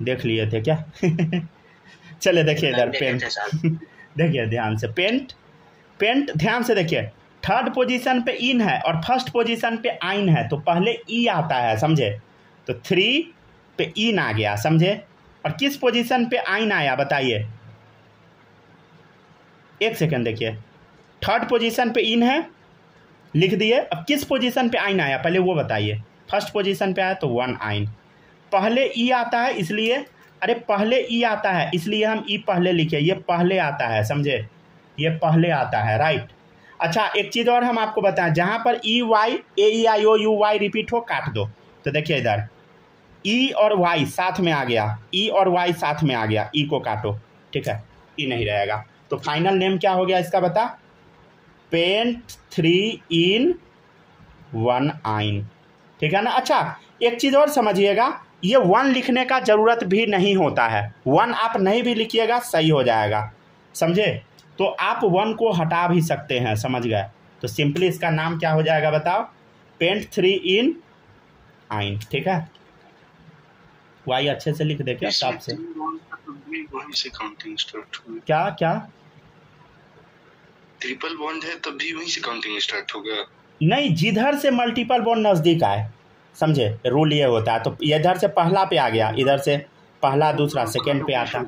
देख लिए थे क्या? चलिए देखिए इधर पेंट, देखिए ध्यान से, पेंट पेंट ध्यान से देखिए, थर्ड पोजीशन पे इन है और फर्स्ट पोजीशन पे आइन है तो पहले ई आता है, समझे? तो 3 पे इन आ गया, समझे? और किस पोजीशन पे आइन आया बताइए? एक सेकंड देखिए, थर्ड पोजीशन पे इन है, लिख दिए। अब किस पोजीशन पे आइन आया पहले वो बताइए? फर्स्ट पोजीशन पे आया तो 1 आइन। पहले ई आता है इसलिए, अरे पहले ई आता है इसलिए हम ई पहले लिखे, ये पहले आता है, समझे? ये पहले आता है, राइट। अच्छा एक चीज़ और हम आपको बताएं, जहाँ पर E Y A E I O U Y repeat हो काट दो। तो देखिए इधर ई और वाई साथ में आ गया, ई और वाई साथ में आ गया, ई को काटो, ठीक है, ई नहीं रहेगा। तो फाइनल नेम क्या हो गया इसका बता? पेंट 3 इन 1 आइन, ठीक है ना। अच्छा एक चीज़ और समझिएगा, ये 1 लिखने का ज़रूरत भी नहीं होता है, 1 आप नहीं भी लिखिएगा सही हो जाएगा, समझे? तो आप 1 को हटा भी सकते हैं, समझ गए? तो सिंपली इसका नाम क्या हो जाएगा बताओ? पेंट 3 इन आइन, ठीक है। वाई अच्छे से लिख दे क्या साफ से? वहीं से काउंटिंग स्टार्ट होगी। क्या क्या? ट्रिपल बॉन्ड है तब भी वहीं से काउंटिंग स्टार्ट होगा? नहीं, जिधर से मल्टीपल बॉन्ड नज़दीक आए, समझे? रूल ये होता है। तो इधर से पहला पे आ गया, इधर से पहला दूसरा सेकंड पे आता,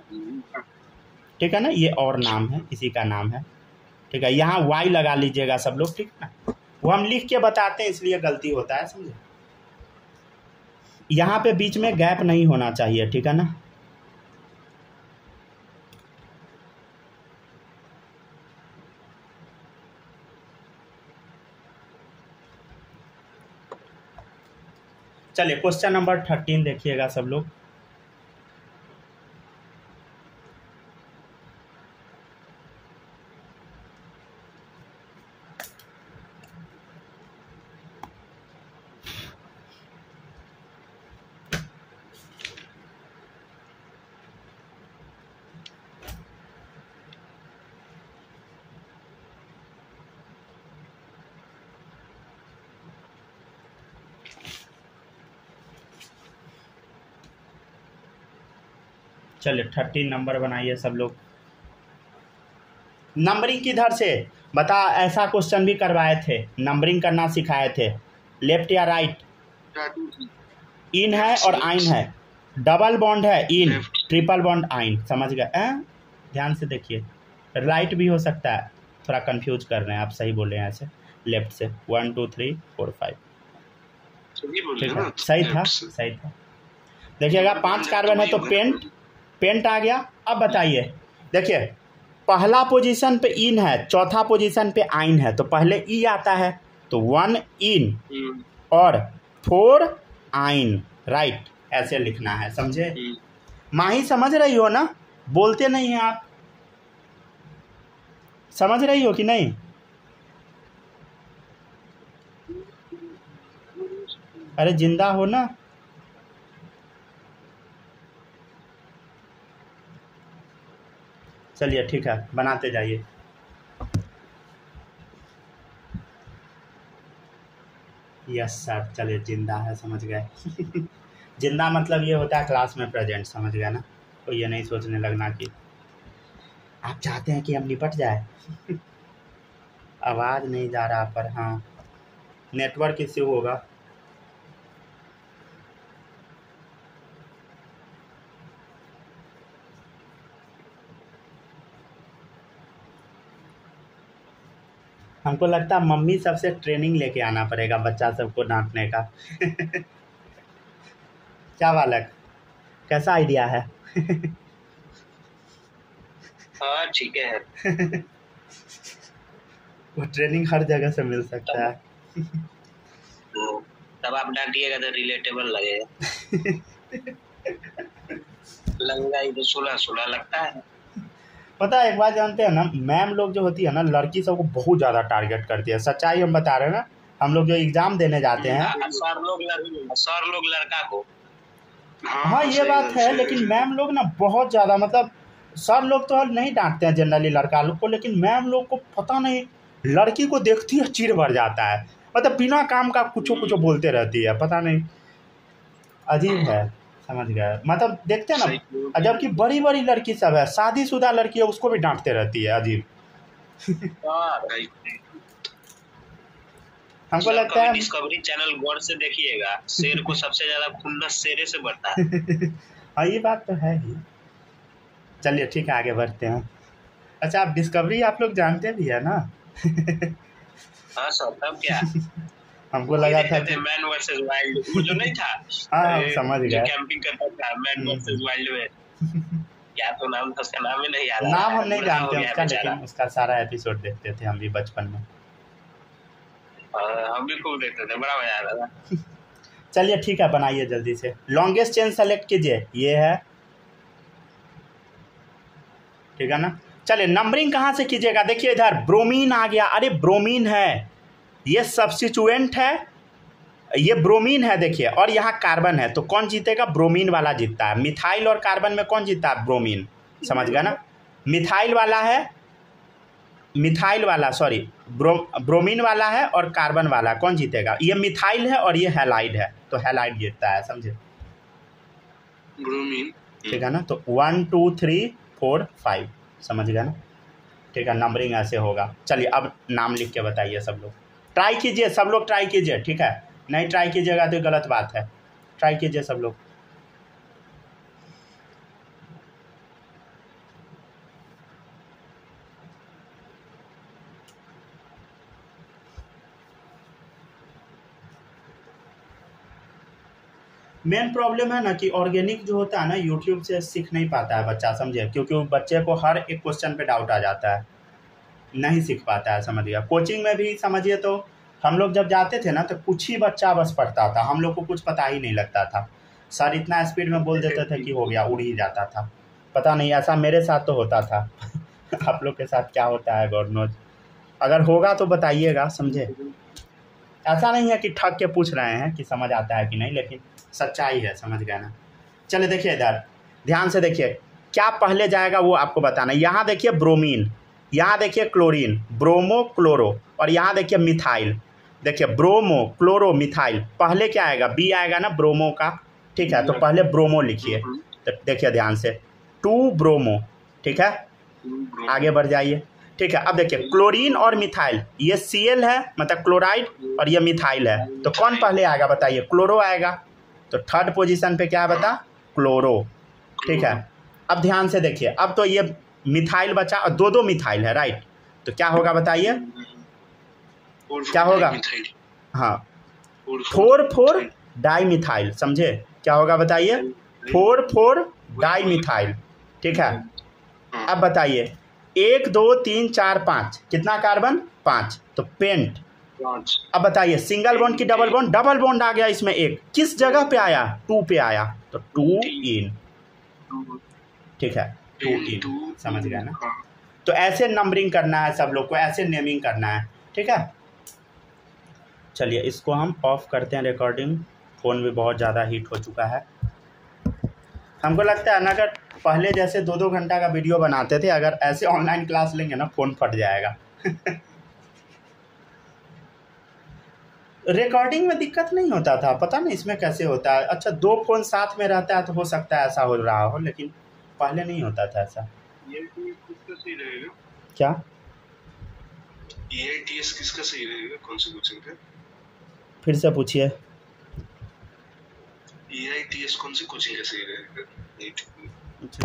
ठीक है ना। ये और नाम है, इसी का नाम है, ठीक है। यहाँ वाई लगा लीजिएगा सब लोग, ठीक है ना। वो हम लिख के बताते हैं इसलिए गलती होता है, समझे? यहाँ पे बीच में गैप नहीं होना चाहिए, ठीक है ना। चलिए क्वेश्चन नंबर 13 देखिएगा सब लोग। चलिए 13 नंबर बनाइए सब लोग। नंबरिंग किधर से बता? ऐसा क्वेश्चन भी करवाए थे, नंबरिंग करना सिखाए थे। लेफ्ट या राइट? इन है और आइन है, डबल बॉन्ड है इन, ट्रिपल बॉन्ड आइन, समझ गए? ध्यान से देखिए, राइट भी हो सकता है, थोड़ा कंफ्यूज कर रहे हैं आप, सही बोले हैं ऐसे। लेफ्ट से 1 2 3 4 5, ठीक है, सही था, सही था। देखिएगा 5 कार्बन है तो पेंट आ गया। अब बताइए, देखिए पहला पोजीशन पे इन है, चौथा पोजीशन पे आइन है, तो पहले ई आता है तो 1 इन और 4 आइन, राइट, ऐसे लिखना है, समझे? माही समझ रही हो ना? बोलते नहीं हैं आप, समझ रही हो कि नहीं? अरे जिंदा हो ना। चलिए ठीक है, बनाते जाइए। यस सर, चलिए जिंदा है, समझ गए। जिंदा मतलब ये होता है क्लास में प्रेजेंट, समझ गया ना। तो ये नहीं सोचने लगना कि आप चाहते हैं कि हम निपट जाए। आवाज़ नहीं जा रहा पर हाँ नेटवर्क इश्यू होगा। हमको लगता है मम्मी सबसे ट्रेनिंग लेके आना पड़ेगा बच्चा सबको डांटने का। क्या बालक, कैसा आइडिया है? हाँ ठीक है। वो ट्रेनिंग हर जगह से मिल सकता है। तब आप डांटिएगा तो रिलेटेबल लगेगा। लगेगा ये तो सुना सुना लगता है। पता है एक बात जानते हैं ना, मैम लोग जो होती है ना लड़की सबको बहुत ज़्यादा टारगेट करती है। सच्चाई हम बता रहे हैं ना, हम लोग जो एग्जाम देने जाते हैं सर लोग लड़का को। हाँ ये बात है, लेकिन मैम लोग ना बहुत ज़्यादा, मतलब सर लोग तो नहीं डांटते हैं जनरली लड़का लोग को, लेकिन मैम लोग को पता नहीं लड़की को देखती है चिढ़ भर जाता है। मतलब बिना काम का कुछ बोलते रहती है, पता नहीं अजीब है, समझ गए। मतलब देखते हैं ना, जबकि बड़ी बड़ी लड़की सब है, शादीशुदा लड़की है, उसको भी डांटते रहती है, अजीब। हमको लगता है डिस्कवरी चैनल गौर से देखिएगा, शेर को सबसे ज्यादा खुन्नस शेरे से बढ़ता है। हाँ ये बात तो है ही। चलिए ठीक है, आगे बढ़ते हैं। अच्छा, आप डिस्कवरी आप लोग जानते भी है ना? हाँ सर, तब क्या? हमको लगा था कि मैन वर्सेस वाइल्ड, वो जो नहीं था। हाँ समझ गए, कैंपिंग करता था मैन वर्सेस वाइल्ड में। क्या तो नाम था उसका, नाम ही नहीं याद। नाम हम नहीं जानते उसका, लेकिन उसका सारा एपिसोड देखते थे हम भी बचपन में। हम भी खूब देखते थे, बड़ा मजा आता था। चलिए ठीक है, बनाइए जल्दी से। लॉन्गेस्ट चेन सेलेक्ट कीजिए, ये है, ठीक है ना। चलिए नंबरिंग कहाँ से कीजिएगा? देखिए इधर ब्रोमीन आ गया। अरे ब्रोमीन है, ये सब्स्टिट्यूएंट है, ये ब्रोमीन है देखिए, और यहाँ कार्बन है, तो कौन जीतेगा? ब्रोमीन वाला जीतता है। मिथाइल और कार्बन में कौन जीतता है? ब्रोमीन, समझ गया ना। मिथाइल वाला है, मिथाइल वाला सॉरी ब्रोमीन वाला है, और कार्बन वाला कौन जीतेगा? ये मिथाइल है और ये हैलाइड है, तो हैलाइड जीतता है, समझे? ब्रोमीन, ठीक है ना। तो 1 2 3 4 5, समझ गया ना। ठीक है, नंबरिंग ऐसे होगा। चलिए अब नाम लिख के बताइए सब लोग, ट्राई कीजिए, सब लोग ट्राई कीजिए, ठीक है। नहीं ट्राई कीजिएगा तो गलत बात है, ट्राई कीजिए सब लोग। मेन प्रॉब्लम है ना कि ऑर्गेनिक जो होता है ना यूट्यूब से सीख नहीं पाता है बच्चा, समझे? क्योंकि बच्चे को हर एक क्वेश्चन पे डाउट आ जाता है, नहीं सीख पाता है, समझ गया। कोचिंग में भी समझिए तो हम लोग जब जाते थे ना तो कुछ ही बच्चा बस पढ़ता था, हम लोग को कुछ पता ही नहीं लगता था। सर इतना स्पीड में बोल देते थे कि हो गया, उड़ ही जाता था। पता नहीं, ऐसा मेरे साथ तो होता था। आप लोग के साथ क्या होता है गॉड नोज। अगर होगा तो बताइएगा, समझे? ऐसा नहीं है कि ठग के पूछ रहे हैं कि समझ आता है कि नहीं, लेकिन सच्चाई है, समझ गए ना। चलिए देखिए इधर ध्यान से देखिए, क्या पहले जाएगा वो आपको बताना। यहाँ देखिए ब्रोमीन, यहाँ देखिए क्लोरीन, ब्रोमो क्लोरो, और यहाँ देखिए मिथाइल। देखिए ब्रोमो क्लोरो मिथाइल, पहले क्या आएगा? बी आएगा ना ब्रोमो का, ठीक है। तो पहले ब्रोमो लिखिए, तो देखिए ध्यान से 2 ब्रोमो, ठीक है। आगे बढ़ जाइए, ठीक है। अब देखिए क्लोरीन और मिथाइल, ये Cl है मतलब क्लोराइड, और ये मिथाइल है, तो कौन पहले आएगा बताइए? क्लोरो आएगा, तो थर्ड पोजीशन पे क्या है बता? क्लोरो, ठीक है। अब ध्यान से देखिए, अब तो ये मिथाइल बचा और 2 मिथाइल है, राइट। तो क्या होगा बताइए, क्या होगा? हाँ 4 डाई मिथाइल, समझे? क्या होगा बताइए? 4 डाई मिथाइल, ठीक है। अब बताइए 1 2 3 4 5, कितना कार्बन? 5, तो पेंट। अब बताइए सिंगल बॉन्ड की डबल बॉन्ड? डबल बॉन्ड आ गया इसमें एक, किस जगह पे आया? 2 पे आया, तो 2 इन, ठीक है, 2 इन, समझ गया ना। तो ऐसे नंबरिंग करना है सब लोग को, ऐसे नेमिंग करना है, ठीक है। चलिए इसको हम ऑफ करते हैं रिकॉर्डिंग। फ़ोन भी बहुत ज़्यादा हीट हो चुका है। हमको लगता है ना, अगर पहले जैसे 2-2 घंटा का वीडियो बनाते थे, अगर ऐसे ऑनलाइन क्लास लेंगे ना, फ़ोन फट जाएगा। रिकॉर्डिंग में दिक्कत नहीं होता था, पता नहीं इसमें कैसे होता है। अच्छा 2 फ़ोन साथ में रहता है तो हो सकता है ऐसा हो रहा हो, लेकिन पहले नहीं होता था ऐसा। क्या EITS किसका सही रहेगा, कौन सी कोचिंग का? फिर से पूछिए। EITS कौन सी कोचिंग का सही रहेगा?